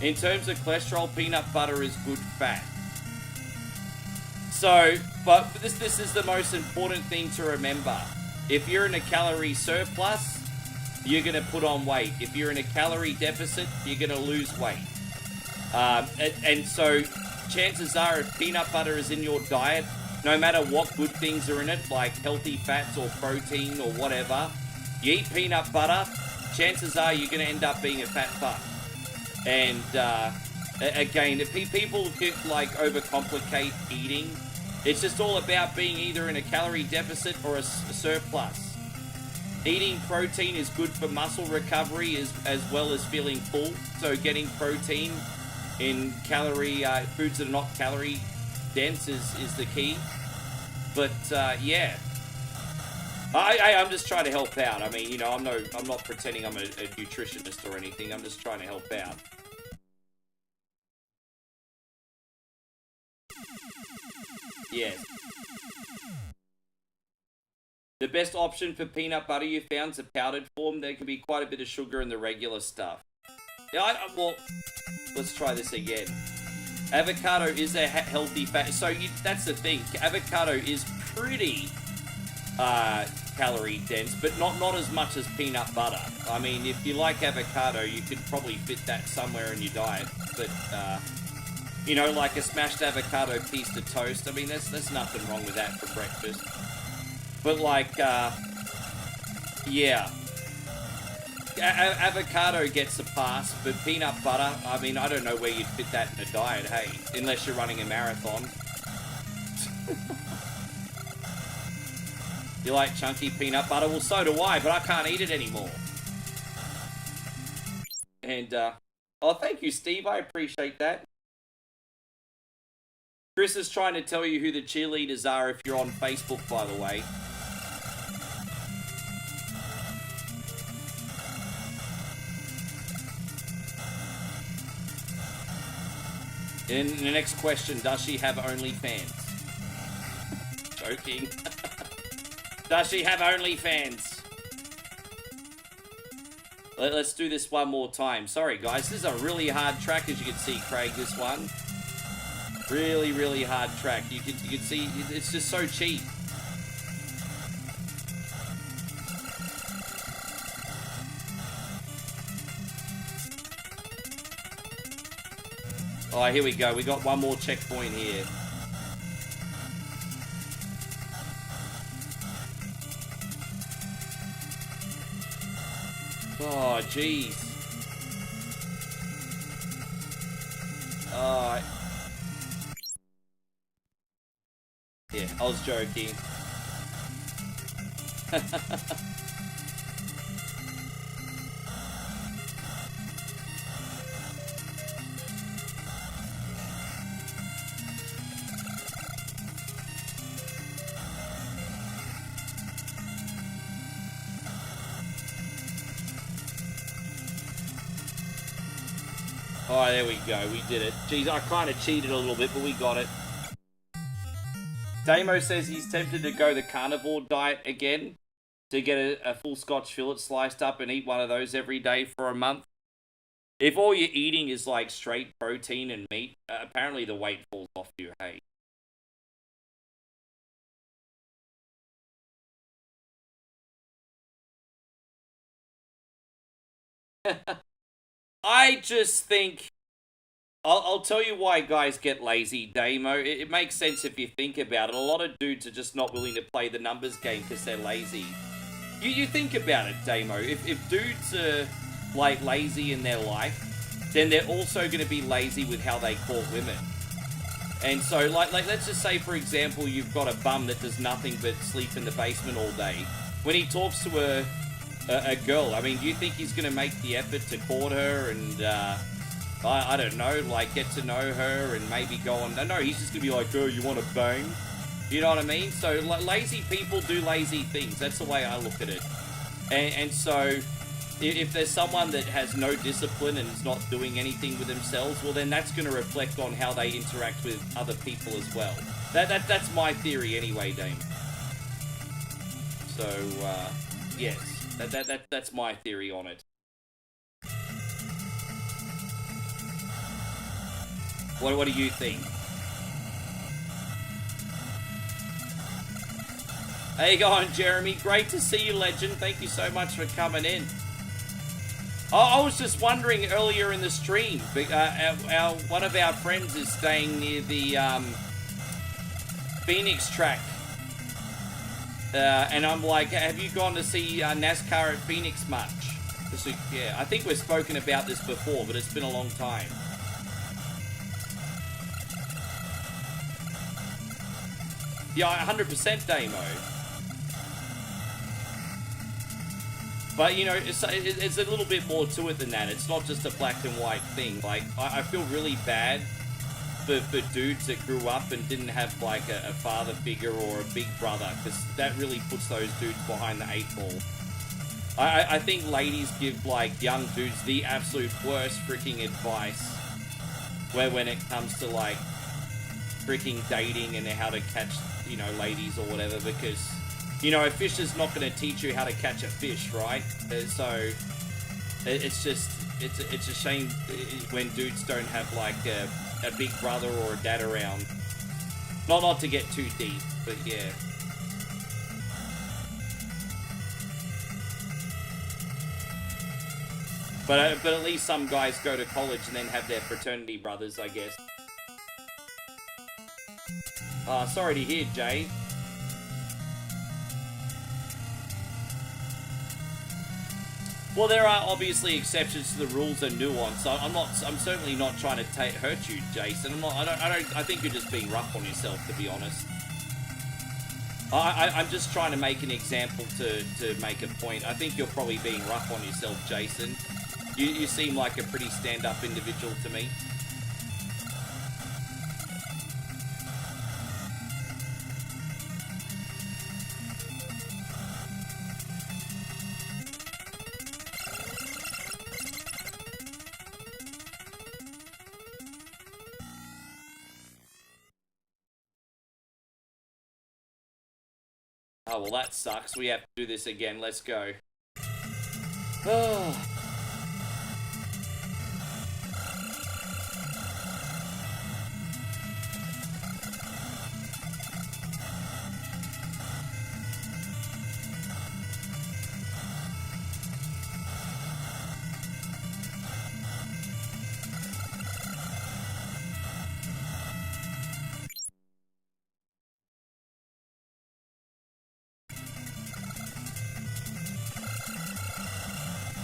In terms of cholesterol, peanut butter is good fat. So, but this is the most important thing to remember. If you're in a calorie surplus, you're going to put on weight. If you're in a calorie deficit, you're going to lose weight. And so, chances are, if peanut butter is in your diet, no matter what good things are in it, like healthy fats or protein or whatever, you eat peanut butter, chances are you're going to end up being a fat fuck. And again, if people like overcomplicate eating, it's just all about being either in a calorie deficit or a surplus. Eating protein is good for muscle recovery as well as feeling full. So getting protein in calorie foods that are not calorie dense is the key. But yeah, I'm just trying to help out. I mean, you know, I'm not pretending I'm a nutritionist or anything. I'm just trying to help out. Yes. The best option for peanut butter you found is a powdered form. There can be quite a bit of sugar in the regular stuff. Yeah, well, let's try this again. Avocado is a healthy fat. So that's the thing. Avocado is pretty calorie dense, but not as much as peanut butter. I mean, if you like avocado, you could probably fit that somewhere in your diet. But you know, like a smashed avocado piece to toast. I mean, there's nothing wrong with that for breakfast. But like, yeah. Avocado gets a pass, but peanut butter, I mean, I don't know where you'd fit that in a diet, hey? Unless you're running a marathon. You like chunky peanut butter? Well, so do I, but I can't eat it anymore. And, oh, thank you, Steve. I appreciate that. Chris is trying to tell you who the cheerleaders are if you're on Facebook, by the way. In the next question, does she have OnlyFans? Joking. Does she have OnlyFans? Let's do this one more time. Sorry, guys. This is a really hard track, as you can see, Craig, this one. Really, really hard track. You can see, it's just so cheap. Oh, here we go. We got one more checkpoint here. Oh, jeez. Yeah, I was joking. Oh, there we go. We did it. Geez, I kind of cheated a little bit, but we got it. Damo says he's tempted to go the carnivore diet again to get a full Scotch fillet sliced up and eat one of those every day for a month. If all you're eating is like straight protein and meat, apparently the weight falls off you, hey. I just think... I'll tell you why guys get lazy, Damo. It makes sense if you think about it. A lot of dudes are just not willing to play the numbers game because they're lazy. You think about it, Damo. If dudes are, like, lazy in their life, then they're also going to be lazy with how they court women. And so, like, let's just say, for example, you've got a bum that does nothing but sleep in the basement all day. When he talks to a girl, I mean, do you think he's going to make the effort to court her and... I don't know, like, get to know her and maybe go on... No, he's just going to be like, oh, you want to bang? You know what I mean? So, lazy people do lazy things. That's the way I look at it. And so, if there's someone that has no discipline and is not doing anything with themselves, well, then that's going to reflect on how they interact with other people as well. That's my theory anyway, Dame. So, yes. That's my theory on it. What do you think? How you going, Jeremy? Great to see you, legend. Thank you so much for coming in. I was just wondering earlier in the stream, one of our friends is staying near the Phoenix track. And I'm like, have you gone to see NASCAR at Phoenix much? Yeah, I think we've spoken about this before, but it's been a long time. Yeah, 100% Damo. But, you know, it's a little bit more to it than that. It's not just a black and white thing. Like, I feel really bad for dudes that grew up and didn't have, like, a father figure or a big brother, because that really puts those dudes behind the 8 ball. I think ladies give, like, young dudes the absolute worst freaking advice when it comes to, like, freaking dating and how to catch, you know, ladies or whatever, because, you know, a fish is not going to teach you how to catch a fish, right? So it's just, it's a shame when dudes don't have, like, a big brother or a dad around. Not to get too deep, but yeah. But at least some guys go to college and then have their fraternity brothers, I guess. Sorry to hear, Jay. Well, there are obviously exceptions to the rules and nuance. I'm certainly not trying to hurt you, Jason. I think you're just being rough on yourself, to be honest. I'm just trying to make an example to make a point. I think you're probably being rough on yourself, Jason. You seem like a pretty stand-up individual to me. Oh, well, that sucks. We have to do this again. Let's go. Oh.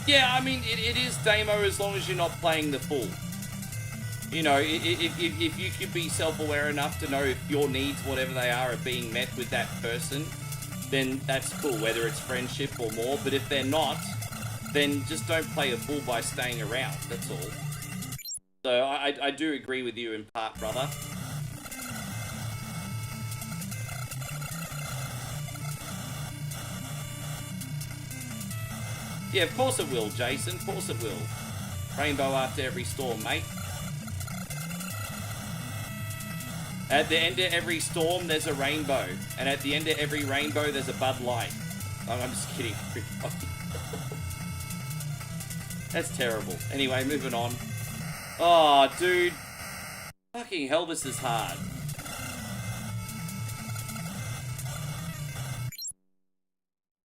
Yeah, I mean, it is demo as long as you're not playing the full. You know, if you could be self-aware enough to know if your needs, whatever they are being met with that person, then that's cool, whether it's friendship or more. But if they're not, then just don't play a full by staying around, that's all. So I do agree with you in part, brother. Yeah, of course it will, Jason. Of course it will. Rainbow after every storm, mate. At the end of every storm, there's a rainbow. And at the end of every rainbow, there's a Bud Light. I'm just kidding. That's terrible. Anyway, moving on. Oh, dude. Fucking hell, this is hard.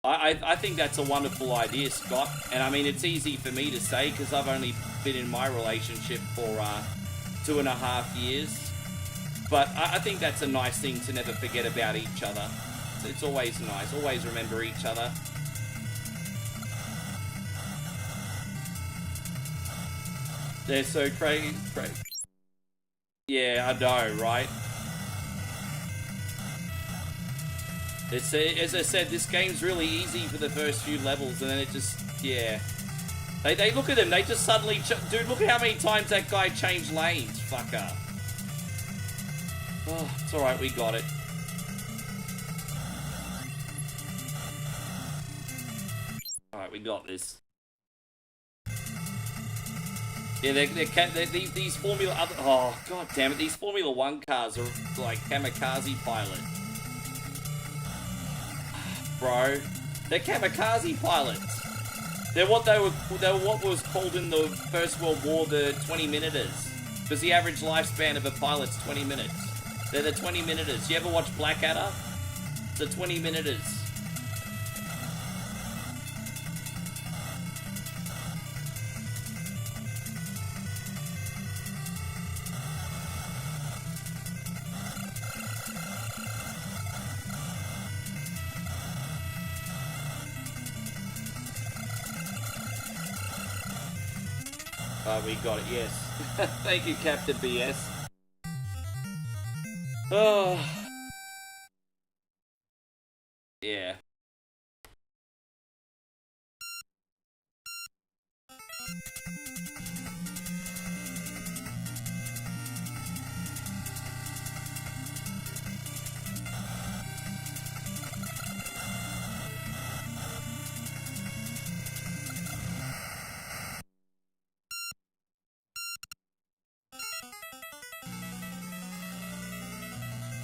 I think that's a wonderful idea, Scott. And I mean, it's easy for me to say because I've only been in my relationship for 2.5 years. But I think that's a nice thing to never forget about each other. It's always nice. Always remember each other. They're so crazy. Yeah, I know, right? It's, as I said, this game's really easy for the first few levels, and then it just, yeah. They look at them, they just suddenly, dude, look at how many times that guy changed lanes, fucker. Oh, it's alright, we got it. Alright, we got this. Yeah, these Formula... Oh, god damn it, these Formula 1 cars are like kamikaze pilot. Bro, they're kamikaze pilots. They're what they were what was called in the First World War the 20-minuters. Because the average lifespan of a pilot's 20 minutes. They're the 20-minuters. You ever watch Blackadder? It's the 20-minuters. Oh, we got it, yes. Thank you, Captain BS. Oh. Yeah.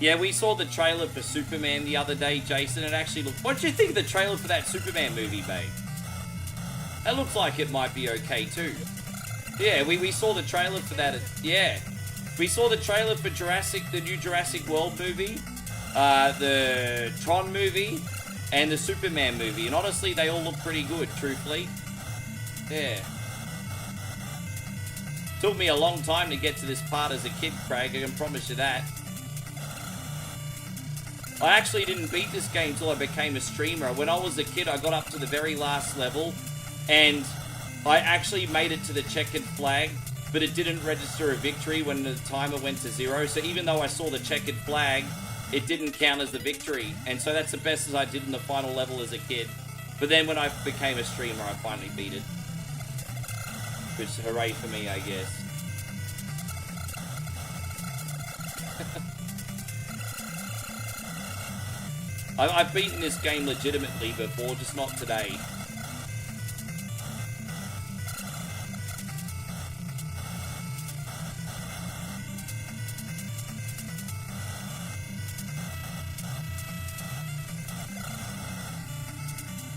Yeah, we saw the trailer for Superman the other day, Jason. It actually looked... What do you think of the trailer for that Superman movie, babe? That looks like it might be okay, too. Yeah, we saw the trailer for that. Yeah. We saw the trailer for the new Jurassic World movie, the Tron movie, and the Superman movie. And honestly, they all look pretty good, truthfully. Yeah. Took me a long time to get to this part as a kid, Craig. I can promise you that. I actually didn't beat this game until I became a streamer. When I was a kid, I got up to the very last level, and I actually made it to the checkered flag, but it didn't register a victory when the timer went to 0. So even though I saw the checkered flag, it didn't count as the victory. And so that's the best as I did in the final level as a kid. But then when I became a streamer, I finally beat it. Which, hooray for me, I guess. I've beaten this game legitimately before, just not today.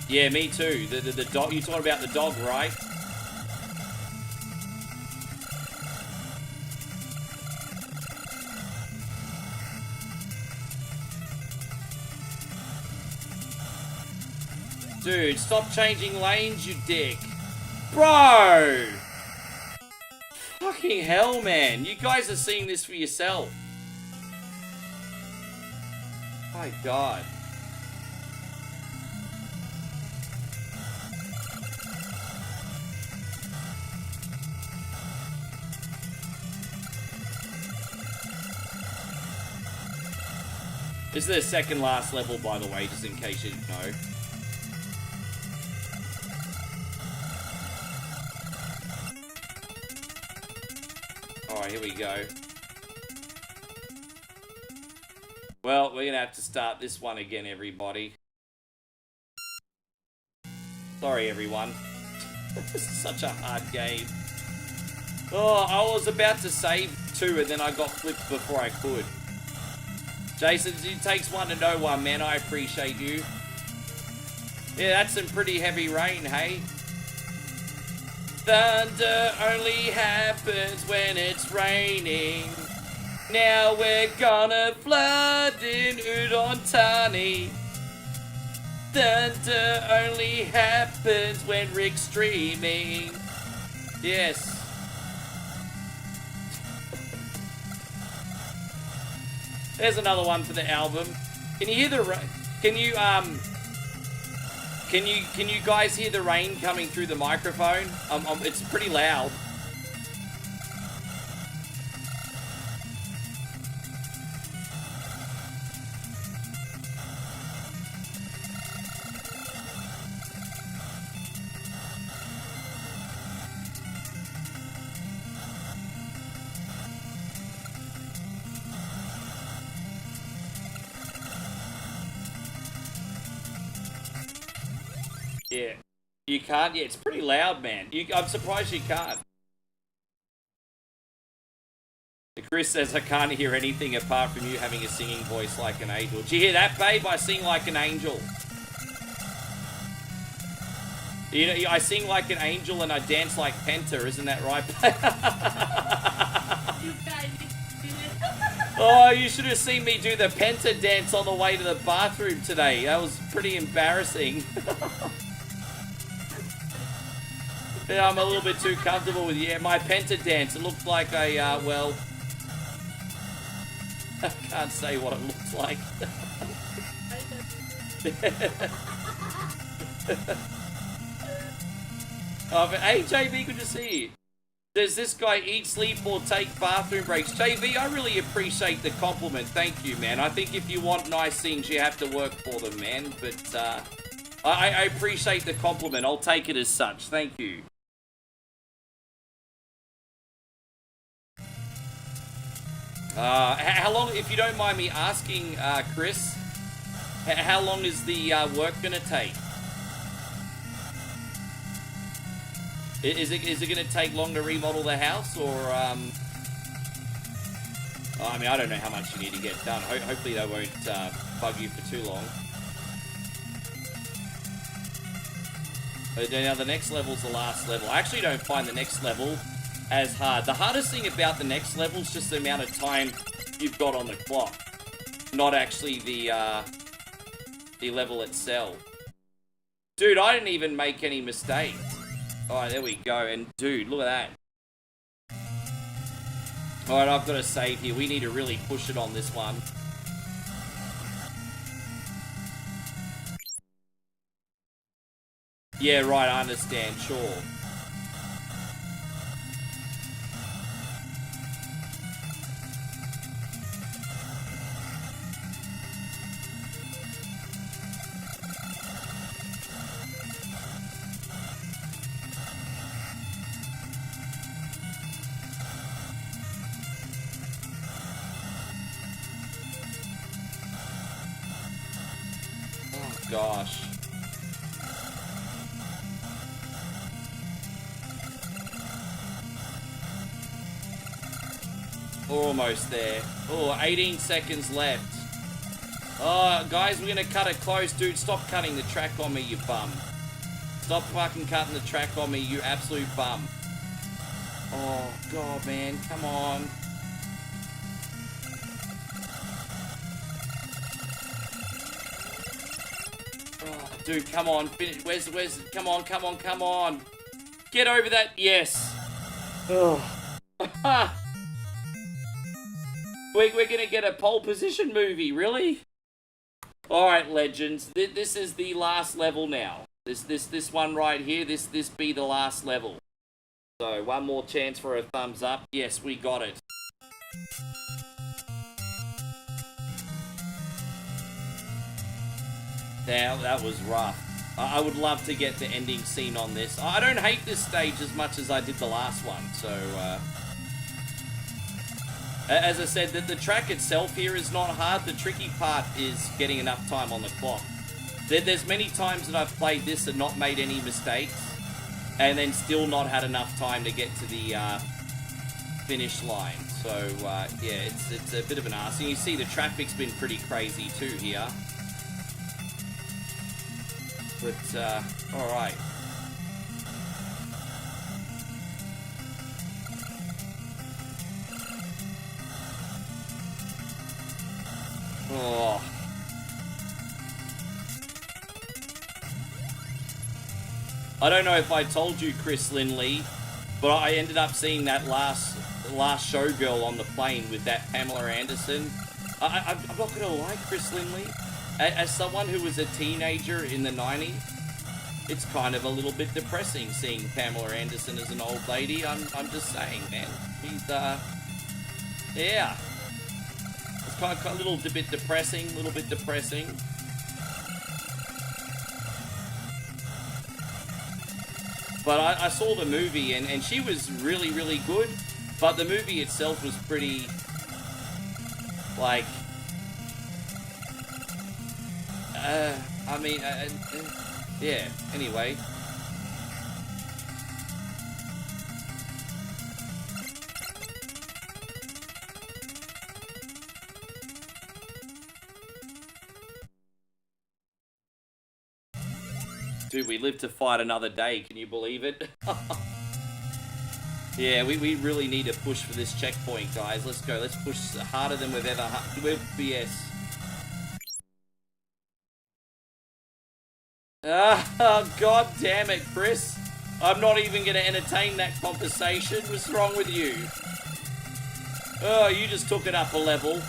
Yeah, me too. The dog. You're talking about the dog, right? Dude, stop changing lanes, you dick. Bro! Fucking hell, man. You guys are seeing this for yourself. My God. This is the second last level, by the way, just in case you didn't know. Alright, here we go. Well, we're gonna have to start this one again, everybody. Sorry, everyone. This is such a hard game. Oh, I was about to save too, and then I got flipped before I could. Jason, it takes one to know one, man. I appreciate you. Yeah, that's some pretty heavy rain, hey? Thunder only happens when it's raining. Now we're gonna flood in Udon-Thani. Thunder only happens when Rick's streaming. Yes. There's another one for the album. Can you hear the rain? Can you guys hear the rain coming through the microphone? It's pretty loud. Yeah. You can't? Yeah, it's pretty loud, man. I'm surprised you can't. Chris says, I can't hear anything apart from you having a singing voice like an angel. Did you hear that, babe? I sing like an angel. You know, I sing like an angel and I dance like Penta, isn't that right, babe? Oh, you should have seen me do the Penta dance on the way to the bathroom today. That was pretty embarrassing. Yeah, I'm a little bit too comfortable with, yeah, my Penta dance. It looked like a, well, I can't say what it looks like. Oh, but hey, JV, good to see you. Does this guy eat, sleep, or take bathroom breaks? JV, I really appreciate the compliment. Thank you, man. I think if you want nice things, you have to work for them, man. But I appreciate the compliment. I'll take it as such. Thank you. How long, if you don't mind me asking, Chris, how long is the work going to take? Is it going to take long to remodel the house, or, I mean, I don't know how much you need to get done. Hopefully they won't bug you for too long. But now the next level's the last level. I actually don't find the next level as hard. The hardest thing about the next level is just the amount of time you've got on the clock, not actually the level itself. Dude, I didn't even make any mistakes. Alright, there we go. And dude, look at that. Alright, I've got to save here. We need to really push it on this one. Yeah, right, I understand, sure. Gosh. Almost there. Oh, 18 seconds left. Oh, guys, we're going to cut it close. Dude, stop cutting the track on me, you bum. Stop fucking cutting the track on me, you absolute bum. Oh, God, man. Come on. Dude, come on, finish. Where's, come on. Get over that, yes. Oh. We're gonna get a pole position movie, really? Alright, legends, this is the last level now. This one right here, this be the last level. So, one more chance for a thumbs up. Yes, we got it. That was rough. I would love to get the ending scene on this. I don't hate this stage as much as I did the last one, so... as I said, the track itself here is not hard. The tricky part is getting enough time on the clock. There's many times that I've played this and not made any mistakes, and then still not had enough time to get to the finish line. So, yeah, it's a bit of an arse. And you see the traffic's been pretty crazy too here. But, alright. Oh. I don't know if I told you, Chris Lindley, but I ended up seeing that last showgirl on the plane with that Pamela Anderson. I'm not going to lie, Chris Lindley. As someone who was a teenager in the 90s, it's kind of a little bit depressing seeing Pamela Anderson as an old lady. I'm just saying, man. She's, yeah. It's kind of a little bit depressing, But I saw the movie, and she was really, really good. But the movie itself was pretty, like... I mean, yeah, anyway. Dude, we live to fight another day, can you believe it? Yeah, we really need to push for this checkpoint, guys. Let's go, let's push harder than we've ever... With BS. God damn it, Chris. I'm not even going to entertain that conversation. What's wrong with you? Oh, you just took it up a level.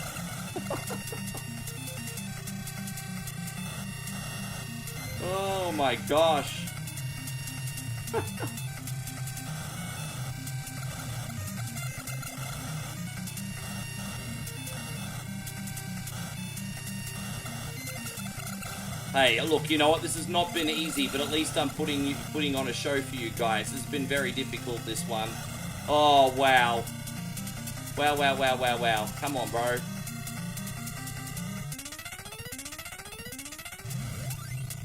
Oh my gosh. Hey, look, you know what? This has not been easy, but at least I'm putting on a show for you guys. This has been very difficult, this one. Oh, wow. Wow, wow, wow, wow, wow. Come on, bro.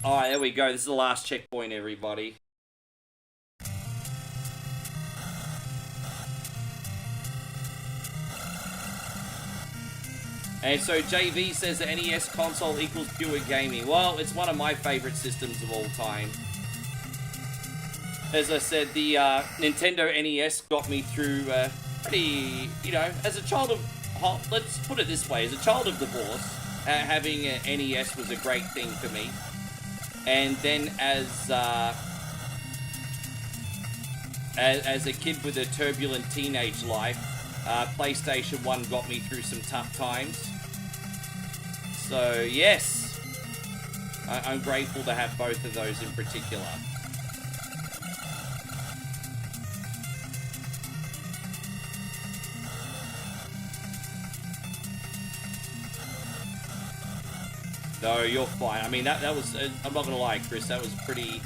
Alright, there we go. This is the last checkpoint, everybody. And so JV says the NES console equals pure gaming. Well, it's one of my favorite systems of all time. As I said, the Nintendo NES got me through pretty, you know, as a child of, let's put it this way, as a child of divorce, having an NES was a great thing for me. And then as a kid with a turbulent teenage life, PlayStation 1 got me through some tough times. So, yes, I'm grateful to have both of those in particular. No, you're fine. I mean, that was, I'm not gonna lie, Chris, that was pretty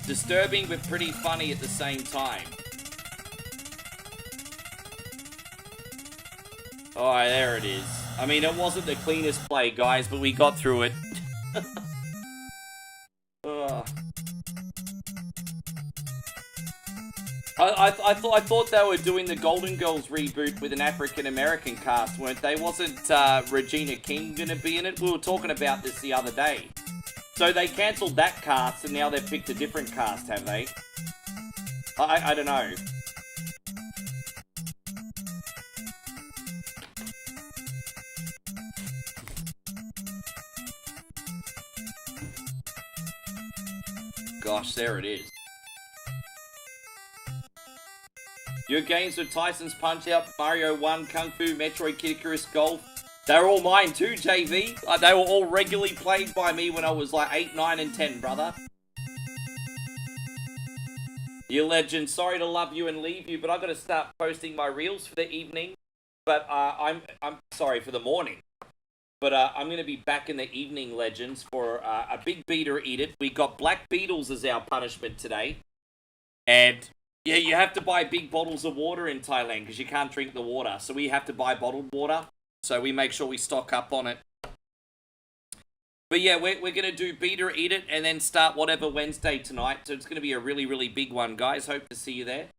disturbing, but pretty funny at the same time. Alright, there it is. I mean, it wasn't the cleanest play, guys, but we got through it. I thought they were doing the Golden Girls reboot with an African-American cast, weren't they? Wasn't Regina King gonna be in it? We were talking about this the other day. So they cancelled that cast, and now they've picked a different cast, have they? I don't know. Gosh, there it is. Your games with Tyson's Punch-Out, Mario 1, Kung Fu, Metroid, Kid Icarus, Golf. They're all mine too, JV. They were all regularly played by me when I was like 8, 9, and 10, brother. You legend. Sorry to love you and leave you, but I've got to start posting my reels for the evening. But I'm sorry for the morning. But I'm going to be back in the evening, Legends, for a big beater eat it. We got black beetles as our punishment today. And, yeah, you have to buy big bottles of water in Thailand because you can't drink the water. So we have to buy bottled water. So we make sure we stock up on it. But, yeah, we're going to do beater eat it and then start whatever Wednesday tonight. So it's going to be a really, really big one, guys. Hope to see you there.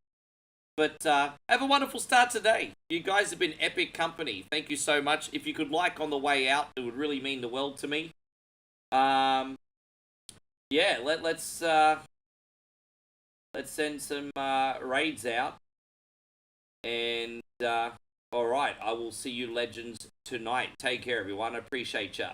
But have a wonderful start today. You guys have been epic company. Thank you so much. If you could like on the way out, it would really mean the world to me. Yeah, let's send some raids out. And all right, I will see you Legends tonight. Take care, everyone. I appreciate ya.